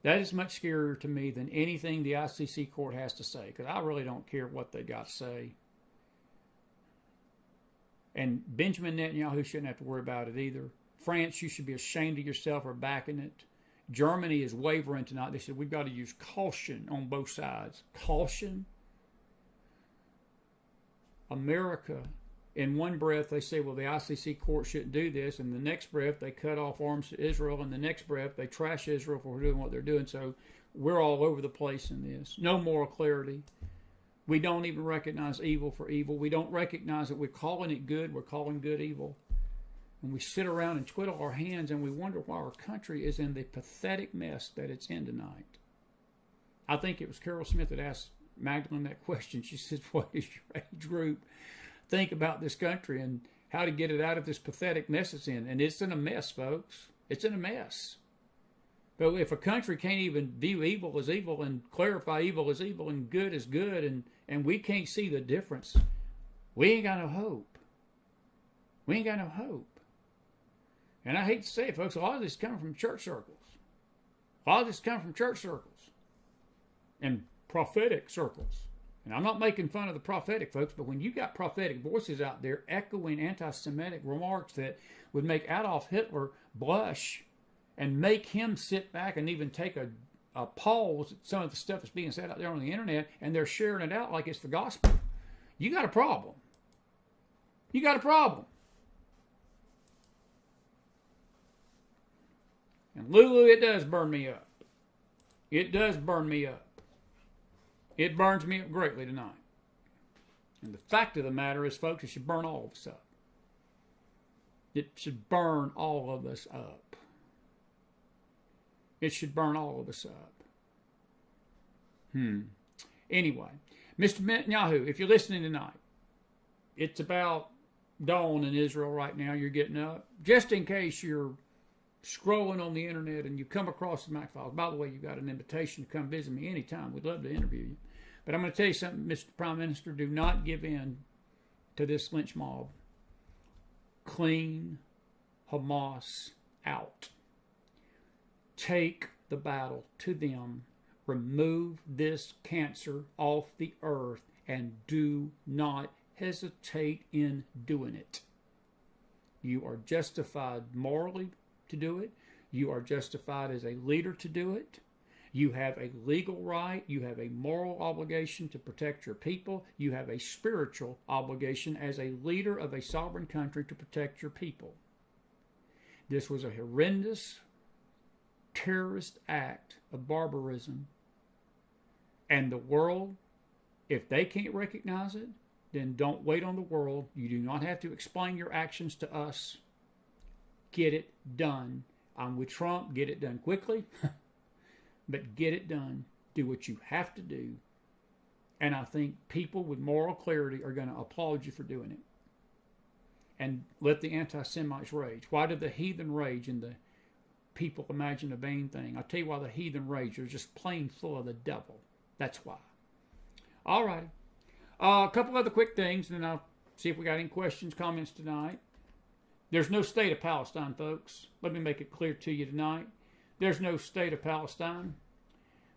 That is much scarier to me than anything the ICC court has to say, because I really don't care what they got to say. And Benjamin Netanyahu shouldn't have to worry about it either. France, you should be ashamed of yourself for backing it. Germany is wavering tonight. They said we've got to use caution on both sides. Caution? America, in one breath, they say, well, the ICC court shouldn't do this. And the next breath, they cut off arms to Israel. And the next breath, they trash Israel for doing what they're doing. So we're all over the place in this. No moral clarity. We don't even recognize evil for evil. We don't recognize that we're calling it good. We're calling good evil. And we sit around and twiddle our hands and we wonder why our country is in the pathetic mess that it's in tonight. I think it was Carol Smith that asked Magdalene that question. She said, what does your age group think about this country and how to get it out of this pathetic mess it's in? And it's in a mess, folks. It's in a mess. But if a country can't even view evil as evil and clarify evil as evil and good as good, and we can't see the difference, we ain't got no hope. We ain't got no hope. And I hate to say it, folks, a lot of this is coming from church circles. A lot of this is coming from church circles and prophetic circles. And I'm not making fun of the prophetic, folks, but when you got prophetic voices out there echoing anti-Semitic remarks that would make Adolf Hitler blush and make him sit back and even take a pause at some of the stuff that's being said out there on the internet, and they're sharing it out like it's the gospel, you got a problem. You got a problem. And Lulu, it does burn me up. It does burn me up. It burns me up greatly tonight. And the fact of the matter is, folks, it should burn all of us up. It should burn all of us up. It should burn all of us up. Anyway, Mr. Netanyahu, if you're listening tonight, it's about dawn in Israel right now. You're getting up. Just in case you're scrolling on the internet and you come across the McFiles. By the way, you got an invitation to come visit me anytime. We'd love to interview you. But I'm going to tell you something, Mr. Prime Minister. Do not give in to this lynch mob. Clean Hamas out. Take the battle to them. Remove this cancer off the earth and do not hesitate in doing it. You are justified morally to do it. You are justified as a leader to do it. You have a legal right. You have a moral obligation to protect your people. You have a spiritual obligation as a leader of a sovereign country to protect your people. This was a horrendous terrorist act of barbarism. And the world, if they can't recognize it, then don't wait on the world. You do not have to explain your actions to us. Get it done. I'm with Trump. Get it done quickly. But get it done. Do what you have to do. And I think people with moral clarity are going to applaud you for doing it. And let the anti-Semites rage. Why do the heathen rage and the people imagine a vain thing? I'll tell you why the heathen rage. They're just plain full of the devil. That's why. All righty. A couple other quick things, and then I'll see if we got any questions, comments tonight. There's no state of Palestine, folks. Let me make it clear to you tonight. There's no state of Palestine.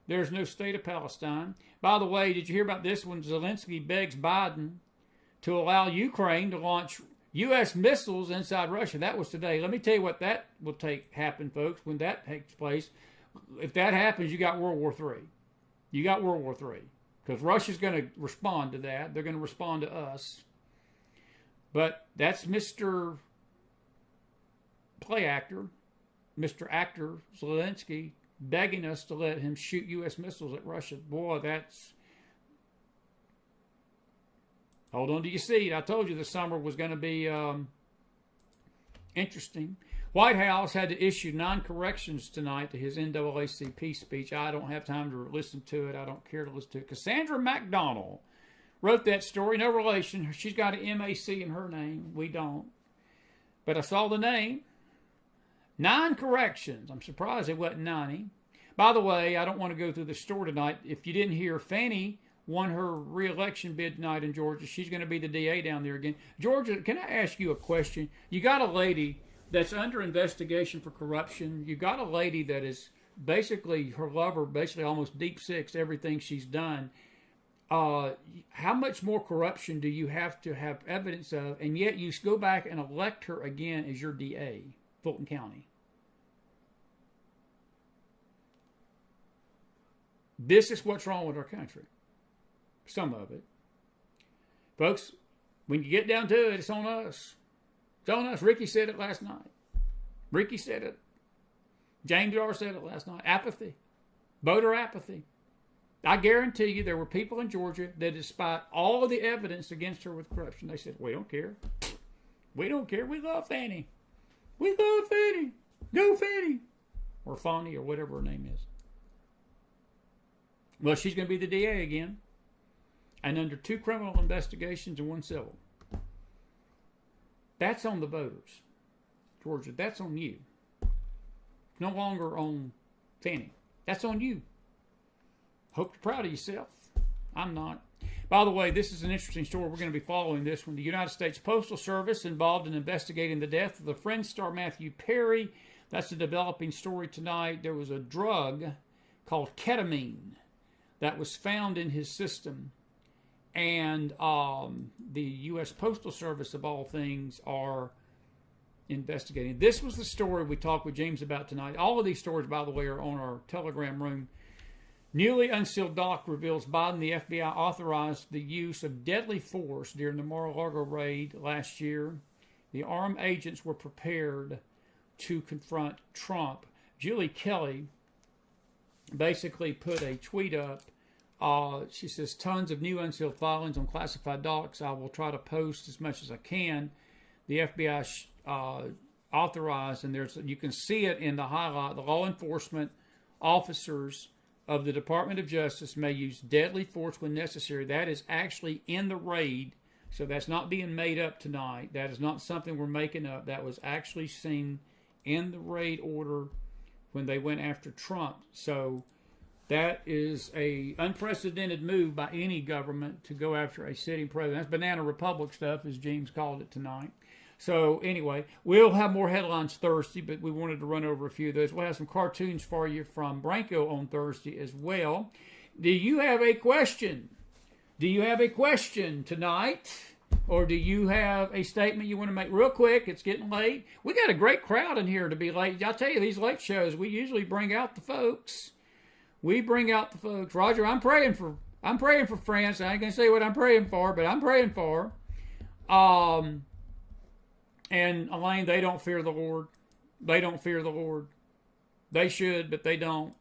There's no state of Palestine. By the way, did you hear about this when Zelensky begs Biden to allow Ukraine to launch U.S. missiles inside Russia? That was today. Let me tell you what that will happen, folks, when that takes place. If that happens, you got World War III. You got World War III. Because Russia's going to respond to that. They're going to respond to us. But that's Mr. Play actor, Mr. Actor Zelensky, begging us to let him shoot U.S. missiles at Russia. Boy, that's... Hold on to your seat. I told you the summer was going to be interesting. White House had to issue 9 corrections tonight to his NAACP speech. I don't have time to listen to it. I don't care to listen to it. Cassandra McDonald wrote that story. No relation. She's got an MAC in her name. We don't. But I saw the name. 9 corrections. I'm surprised it wasn't 90. By the way, I don't want to go through the story tonight. If you didn't hear, Fannie won her re-election bid tonight in Georgia. She's going to be the DA down there again. Georgia, can I ask you a question? You got a lady that's under investigation for corruption. You got a lady that is basically, her lover basically almost deep six everything she's done. How much more corruption do you have to have evidence of, and yet you go back and elect her again as your DA, Fulton County? This is what's wrong with our country. Some of it. Folks, when you get down to it, it's on us. It's on us. Ricky said it last night. Ricky said it. James R. said it last night. Apathy. Voter apathy. I guarantee you there were people in Georgia that, despite all of the evidence against her with corruption, they said, we don't care. We don't care. We love Fannie. We love Fannie. Go Fannie. Or Fannie or whatever her name is. Well, she's going to be the DA again. And under 2 criminal investigations and 1 civil. That's on the voters. Georgia, that's on you. No longer on Fannie. That's on you. Hope you're proud of yourself. I'm not. By the way, this is an interesting story. We're going to be following this one. The United States Postal Service involved in investigating the death of the Friends star Matthew Perry. That's a developing story tonight. There was a drug called ketamine that was found in his system. And the U.S. Postal Service, of all things, are investigating. This was the story we talked with Jeemes about tonight. All of these stories, by the way, are on our Telegram room. Newly unsealed doc reveals Biden, the FBI, authorized the use of deadly force during the Mar-a-Lago raid last year. The armed agents were prepared to confront Trump. Julie Kelly basically put a tweet up. She says, tons of new unsealed filings on classified docs. I will try to post as much as I can. The FBI authorized, and you can see it in the highlight, the law enforcement officers of the Department of Justice may use deadly force when necessary. That is actually in the raid. So that's not being made up tonight. That is not something we're making up. That was actually seen in the raid order when they went after Trump. So that is a unprecedented move by any government to go after a sitting president. That's banana republic stuff, as Jeemes called it tonight. So anyway, we'll have more headlines Thursday, but we wanted to run over a few of those. We'll have some cartoons for you from Branko on Thursday as well. Do you have a question? Do you have a question tonight? Or do you have a statement you want to make real quick? It's getting late. We got a great crowd in here to be late. I'll tell you, these late shows, we usually bring out the folks. We bring out the folks. Roger, I'm praying for France. I ain't gonna say what I'm praying for, but I'm praying for. And Elaine, they don't fear the Lord. They don't fear the Lord. They should, but they don't.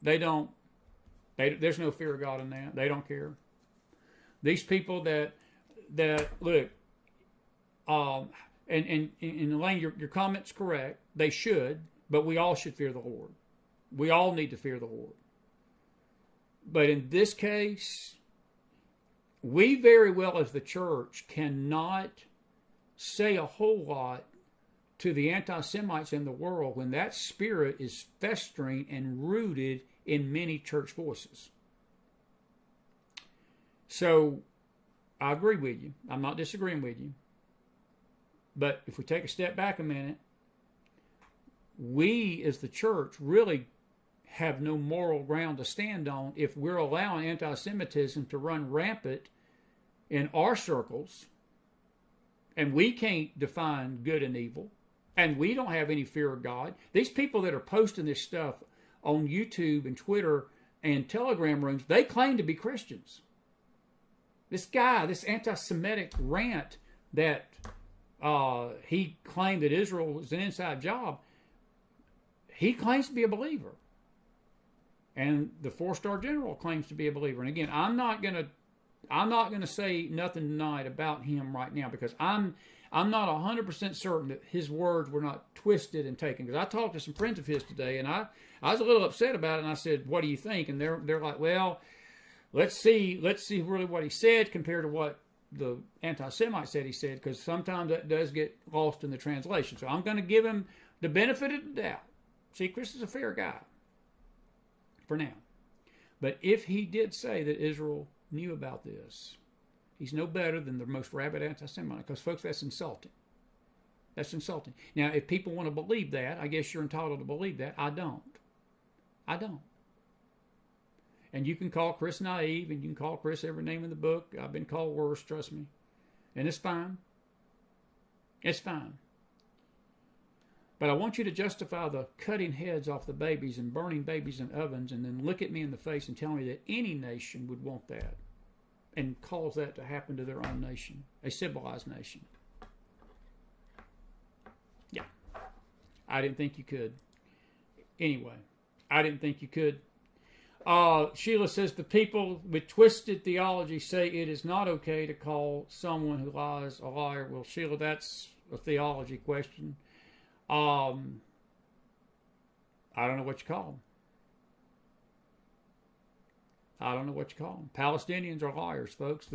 There's no fear of God in that. They don't care. These people that look, and Elaine, your comment's correct. They should, but we all should fear the Lord. We all need to fear the Lord. But in this case, we very well as the church cannot say a whole lot to the anti-Semites in the world when that spirit is festering and rooted in many church voices. So I agree with you. I'm not disagreeing with you. But if we take a step back a minute, we as the church really have no moral ground to stand on if we're allowing anti-Semitism to run rampant in our circles, and we can't define good and evil, and we don't have any fear of God. These people that are posting this stuff on YouTube and Twitter and Telegram rooms, they claim to be Christians. This guy, this anti-Semitic rant that he claimed that Israel was an inside job, he claims to be a believer. And the 4-star general claims to be a believer. And again, I'm not gonna say nothing tonight about him right now because I'm not 100% certain that his words were not twisted and taken. Because I talked to some friends of his today, and I was a little upset about it. And I said, "What do you think?" And they're like, "Well, let's see really what he said compared to what the anti-Semite said he said, because sometimes that does get lost in the translation." So I'm going to give him the benefit of the doubt. See, Chris is a fair guy for now. But if he did say that Israel knew about this, he's no better than the most rabid anti-Semite, because, folks, that's insulting. That's insulting. Now, if people want to believe that, I guess you're entitled to believe that. I don't. And you can call Chris naive, and you can call Chris every name in the book. I've been called worse, trust me. And it's fine. It's fine. But I want you to justify the cutting heads off the babies and burning babies in ovens, and then look at me in the face and tell me that any nation would want that and cause that to happen to their own nation, a civilized nation. Yeah. I didn't think you could. Anyway, I didn't think you could. Sheila says, the people with twisted theology say it is not okay to call someone who lies a liar. Well, Sheila, that's a theology question. I don't know what you call them. Palestinians are liars, folks.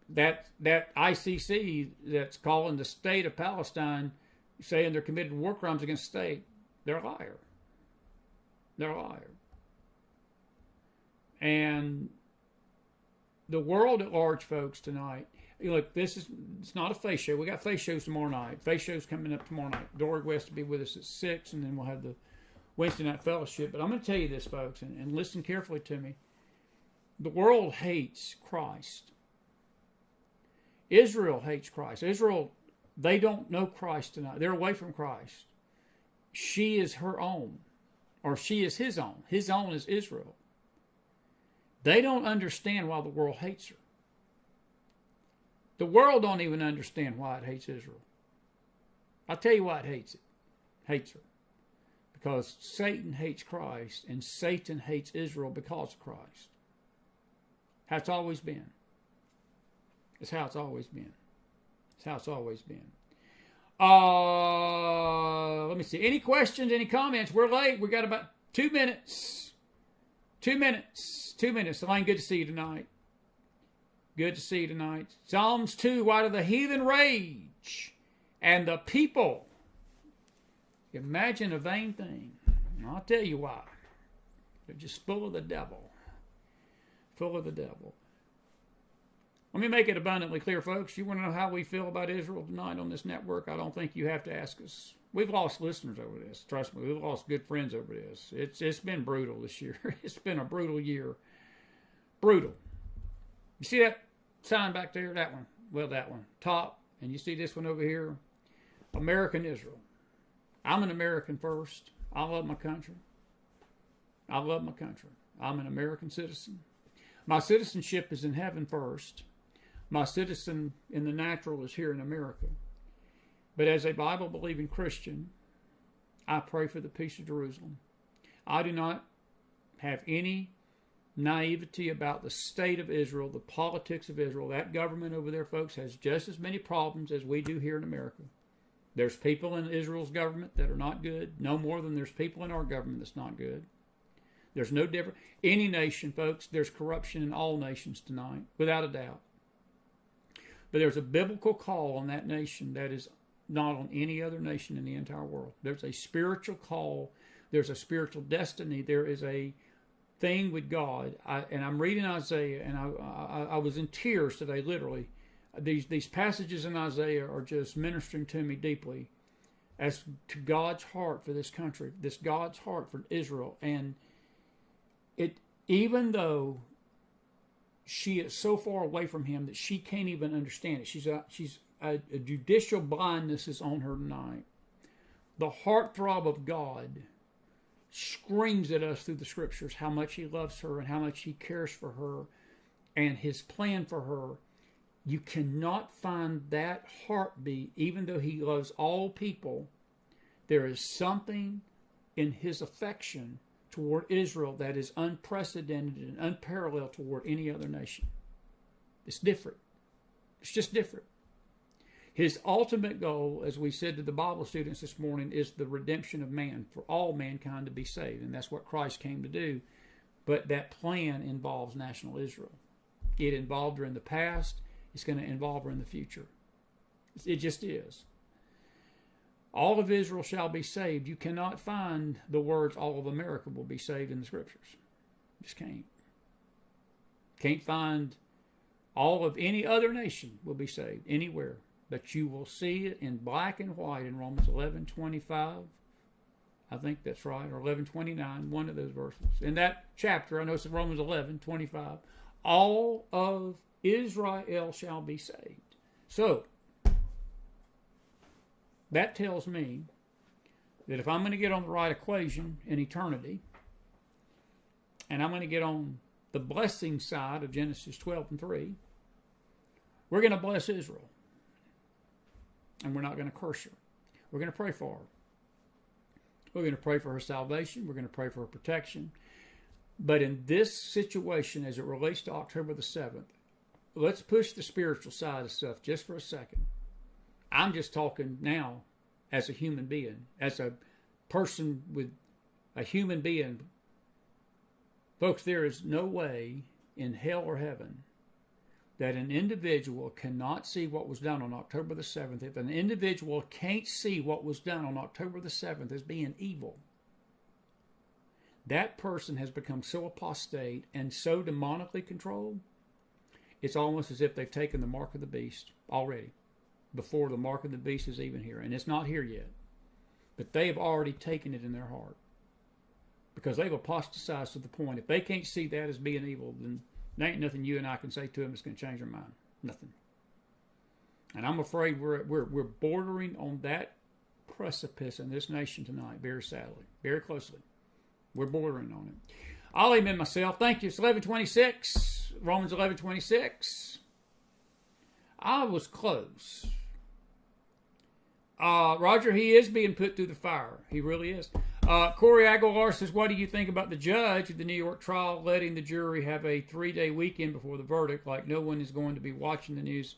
That ICC that's calling the state of Palestine, saying they're committed war crimes against the state, they're a liar. They're a liar. And the world at large, folks, tonight, look, it's not a face show. We got face shows tomorrow night. Face shows coming up tomorrow night. Dory West will be with us at 6, and then we'll have the Wednesday night fellowship. But I'm going to tell you this, folks, and listen carefully to me. The world hates Christ. Israel hates Christ. Israel, they don't know Christ tonight. They're away from Christ. She is her own, or she is his own. His own is Israel. They don't understand why the world hates her. The world don't even understand why it hates Israel. I'll tell you why it hates her. Because Satan hates Christ, and Satan hates Israel because of Christ. How it's always been. It's how it's always been. It's how it's always been. Let me see. Any questions, any comments? We're late. We got about 2 minutes. 2 minutes. 2 minutes. Elaine, good to see you tonight. Good to see you tonight. Psalms 2, why do the heathen rage and the people imagine a vain thing? And I'll tell you why. They're just full of the devil. Full of the devil. Let me make it abundantly clear, folks. You want to know how we feel about Israel tonight on this network? I don't think you have to ask us. We've lost listeners over this. Trust me, we've lost good friends over this. It's been brutal this year. It's been a brutal year. Brutal. You see that sign back there? That one. Well, that one. Top. And you see this one over here? American Israel. I'm an American first. I love my country. I love my country. I'm an American citizen. My citizenship is in heaven first. My citizen in the natural is here in America. But as a Bible-believing Christian, I pray for the peace of Jerusalem. I do not have any naivety about the state of Israel, the politics of Israel. That government over there, folks, has just as many problems as we do here in America. There's people in Israel's government that are not good, no more than there's people in our government that's not good. There's no difference. Any nation, folks, there's corruption in all nations tonight, without a doubt. But there's a biblical call on that nation that is not on any other nation in the entire world. There's a spiritual call. There's a spiritual destiny. There is a thing with God. And I'm reading Isaiah, and I was in tears today, literally. These passages in Isaiah are just ministering to me deeply as to God's heart for this country, this God's heart for Israel. And even though she is so far away from him that she can't even understand it, she's a judicial blindness is on her tonight. The heartthrob of God screams at us through the scriptures how much he loves her and how much he cares for her and his plan for her. You cannot find that heartbeat, even though he loves all people. There is something in his affection toward Israel that is unprecedented and unparalleled toward any other nation. It's different. It's just different. His ultimate goal, as we said to the Bible students this morning, is the redemption of man, for all mankind to be saved. And that's what Christ came to do. But that plan involves national Israel. It involved her in the past. It's going to involve her in the future. It just is. All of Israel shall be saved. You cannot find the words all of America will be saved in the scriptures. Just can't. Can't find all of any other nation will be saved anywhere. But you will see it in black and white in Romans 11:25. I think that's right, or 11:29, one of those verses. In that chapter, I know it's in Romans 11:25. All of Israel shall be saved. So, that tells me that if I'm going to get on the right equation in eternity, and I'm going to get on the blessing side of Genesis 12:3, we're going to bless Israel. And we're not going to curse her. We're going to pray for her. We're going to pray for her salvation. We're going to pray for her protection. But in this situation, as it relates to October the 7th, let's push the spiritual side of stuff just for a second. I'm just talking now as a human being, as a person with a human being. Folks, there is no way in hell or heaven that an individual cannot see what was done on October the 7th. If an individual can't see what was done on October the 7th as being evil, that person has become so apostate and so demonically controlled, it's almost as if they've taken the mark of the beast already, before the mark of the beast is even here. And it's not here yet. But they have already taken it in their heart. Because they've apostatized to the point, if they can't see that as being evil, then there ain't nothing you and I can say to them that's going to change their mind. Nothing. And I'm afraid we're bordering on that precipice in this nation tonight, very sadly, very closely. We're bordering on it. I'll amen myself. Thank you. It's 11:26, Romans 11:26. I was close. Roger, he is being put through the fire. He really is. Corey Aguilar says, what do you think about the judge of the New York trial letting the jury have a 3-day weekend before the verdict, like no one is going to be watching the news?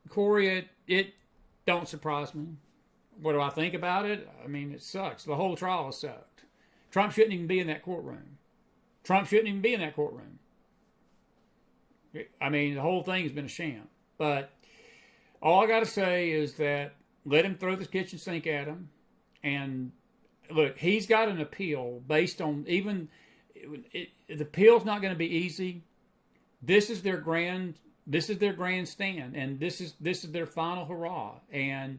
Corey, it don't surprise me. What do I think about it? I mean, it sucks. The whole trial has sucked. Trump shouldn't even be in that courtroom. Trump shouldn't even be in that courtroom. I mean, the whole thing has been a sham. But all I got to say is that let him throw the kitchen sink at him. And look, he's got an appeal based on the appeal's not going to be easy. This is their grandstand, and this is their final hurrah. And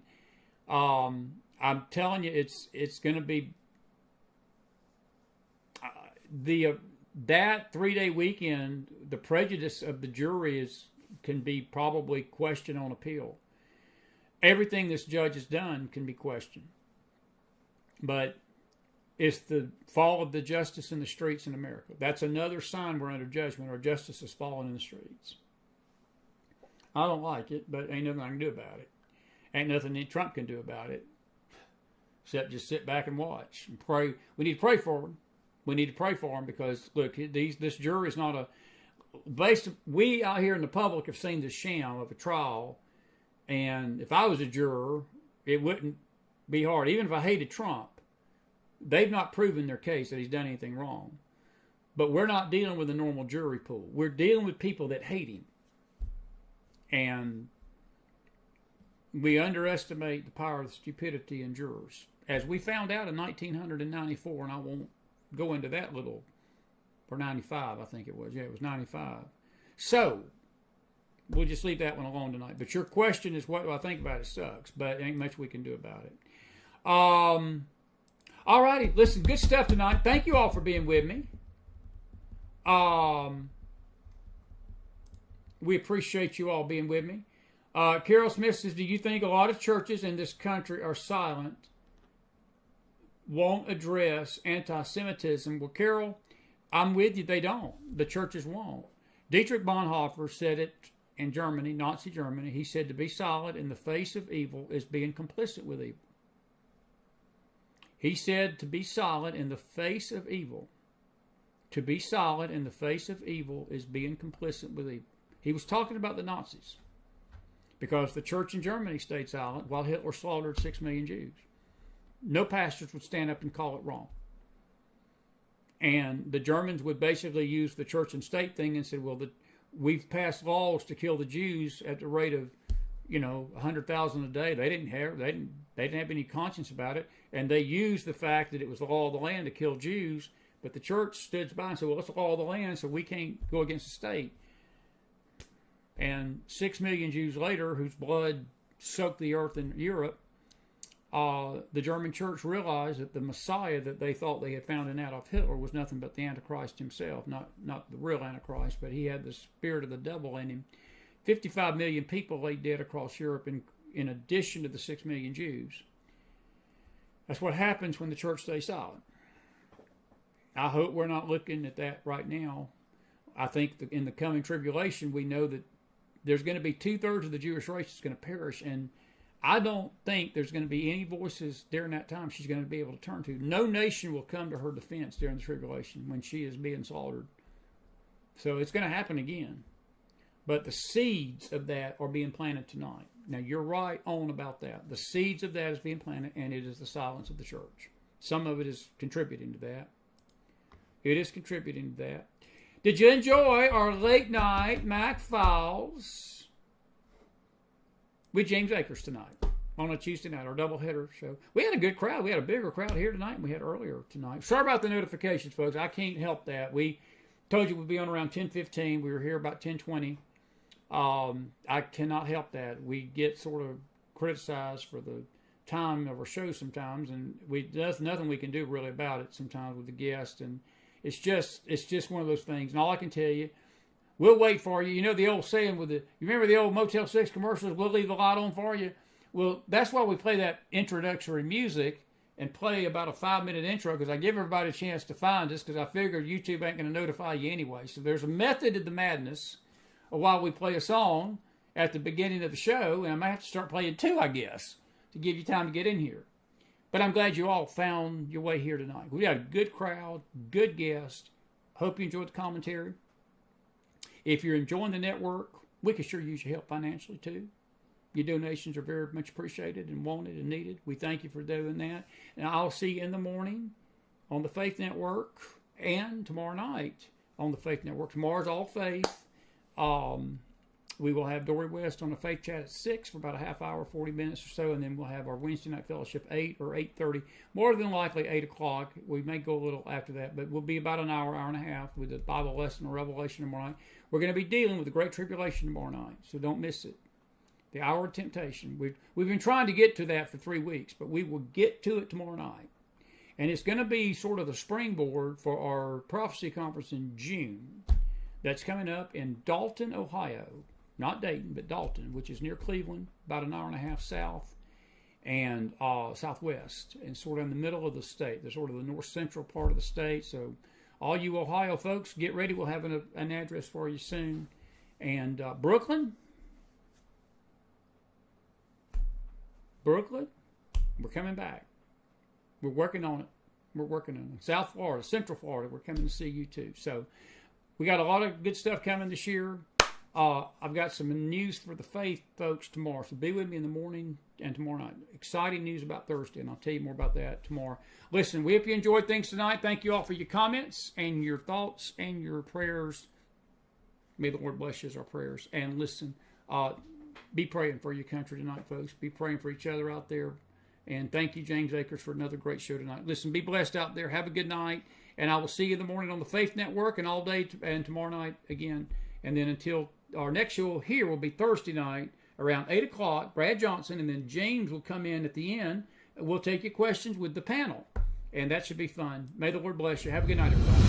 I'm telling you, it's going to be that 3-day weekend. The prejudice of the jury can be probably questioned on appeal. Everything this judge has done can be questioned, but it's the fall of the justice in the streets in America. That's another sign we're under judgment. Our justice has fallen in the streets. I don't like it, but ain't nothing I can do about it. Ain't nothing that Trump can do about it, except just sit back and watch and pray. We need to pray for him. We need to pray for him because, look, this jury is not we out here in the public have seen this sham of a trial, and if I was a juror, it wouldn't be hard. Even if I hated Trump, they've not proven their case that he's done anything wrong. But we're not dealing with a normal jury pool. We're dealing with people that hate him. And we underestimate the power of stupidity in jurors. As we found out in 1994, and I won't go into that or 95, I think it was. Yeah, it was 95. So, we'll just leave that one alone tonight. But your question is, what do I think about it? Sucks, but ain't much we can do about it. All righty, listen, good stuff tonight. Thank you all for being with me. We appreciate you all being with me. Carol Smith says, do you think a lot of churches in this country are silent, won't address anti-Semitism? Well, Carol, I'm with you. They don't. The churches won't. Dietrich Bonhoeffer said it in Germany, Nazi Germany. He said to be silent in the face of evil is being complicit with evil. He said to be silent in the face of evil. To be silent in the face of evil is being complicit with evil. He was talking about the Nazis because the church in Germany stayed silent while Hitler slaughtered 6 million Jews. No pastors would stand up and call it wrong. And the Germans would basically use the church and state thing and said, well, we've passed laws to kill the Jews at the rate of 100,000 a day. They didn't have any conscience about it, and they used the fact that it was the law of the land to kill Jews. But the church stood by and said, "Well, it's the law of the land, so we can't go against the state." And 6 million Jews later, whose blood soaked the earth in Europe, the German church realized that the Messiah that they thought they had found in Adolf Hitler was nothing but the Antichrist himself, not the real Antichrist, but he had the spirit of the devil in him. 55 million people lay dead across Europe in addition to the 6 million Jews. That's what happens when the church stays silent. I hope we're not looking at that right now. I think in the coming tribulation, we know that there's going to be 2/3 of the Jewish race is going to perish, and I don't think there's going to be any voices during that time she's going to be able to turn to. No nation will come to her defense during the tribulation when she is being slaughtered. So it's going to happen again. But the seeds of that are being planted tonight. Now, you're right on about that. The seeds of that is being planted, and it is the silence of the church. Some of it is contributing to that. It is contributing to that. Did you enjoy our late night Mac Files with James Akers tonight on a Tuesday night, our doubleheader show? We had a good crowd. We had a bigger crowd here tonight than we had earlier tonight. Sorry about the notifications, folks. I can't help that. We told you we'd be on around 10:15. We were here about 10:20. I cannot help that. We get sort of criticized for the time of our show sometimes, and there's nothing we can do really about it sometimes with the guest, and it's just one of those things. And all I can tell you, we'll wait for you. You know the old saying you remember the old Motel 6 commercials, we'll leave the light on for you? Well, that's why we play that introductory music and play about a 5-minute intro, because I give everybody a chance to find us, because I figured YouTube ain't going to notify you anyway. So there's a method to the madness of why we play a song at the beginning of the show, and I might have to start playing two, I guess, to give you time to get in here. But I'm glad you all found your way here tonight. We got a good crowd, good guest. Hope you enjoyed the commentary. If you're enjoying the network, we could sure use your help financially too. Your donations are very much appreciated and wanted and needed. We thank you for doing that. And I'll see you in the morning on the Faith Network, and tomorrow night on the Faith Network. Tomorrow's All Faith. We will have Dory West on the Faith Chat at 6 for about a half hour, 40 minutes or so, and then we'll have our Wednesday night fellowship 8 or 8:30. More than likely 8 o'clock. We may go a little after that, but we'll be about an hour, hour and a half with the Bible lesson or Revelation tomorrow night. We're going to be dealing with the Great Tribulation tomorrow night, so don't miss it. The hour of temptation. We've been trying to get to that for 3 weeks, but we will get to it tomorrow night. And it's going to be sort of the springboard for our prophecy conference in June that's coming up in Dalton, Ohio. Not Dayton, but Dalton, which is near Cleveland, about an hour and a half south and southwest, and sort of in the middle of the state. They're sort of the north central part of the state. So all you Ohio folks, get ready. We'll have an address for you soon. And Brooklyn, we're coming back. We're working on it. We're working on it. South Florida, Central Florida, we're coming to see you too. So we got a lot of good stuff coming this year. I've got some news for the faith folks tomorrow, so be with me in the morning and tomorrow night. Exciting news about Thursday, and I'll tell you more about that tomorrow. Listen, we hope you enjoyed things tonight. Thank you all for your comments and your thoughts and your prayers. May the Lord bless you as our prayers. And listen, be praying for your country tonight, folks. Be praying for each other out there. And thank you, James Akers, for another great show tonight. Listen, be blessed out there. Have a good night. And I will see you in the morning on the Faith Network and all day and tomorrow night again. And then until our next show here will be Thursday night around 8 o'clock, Brad Johnson, and then Jeemes will come in at the end. We'll take your questions with the panel. And that should be fun. May the Lord bless you. Have a good night, everybody.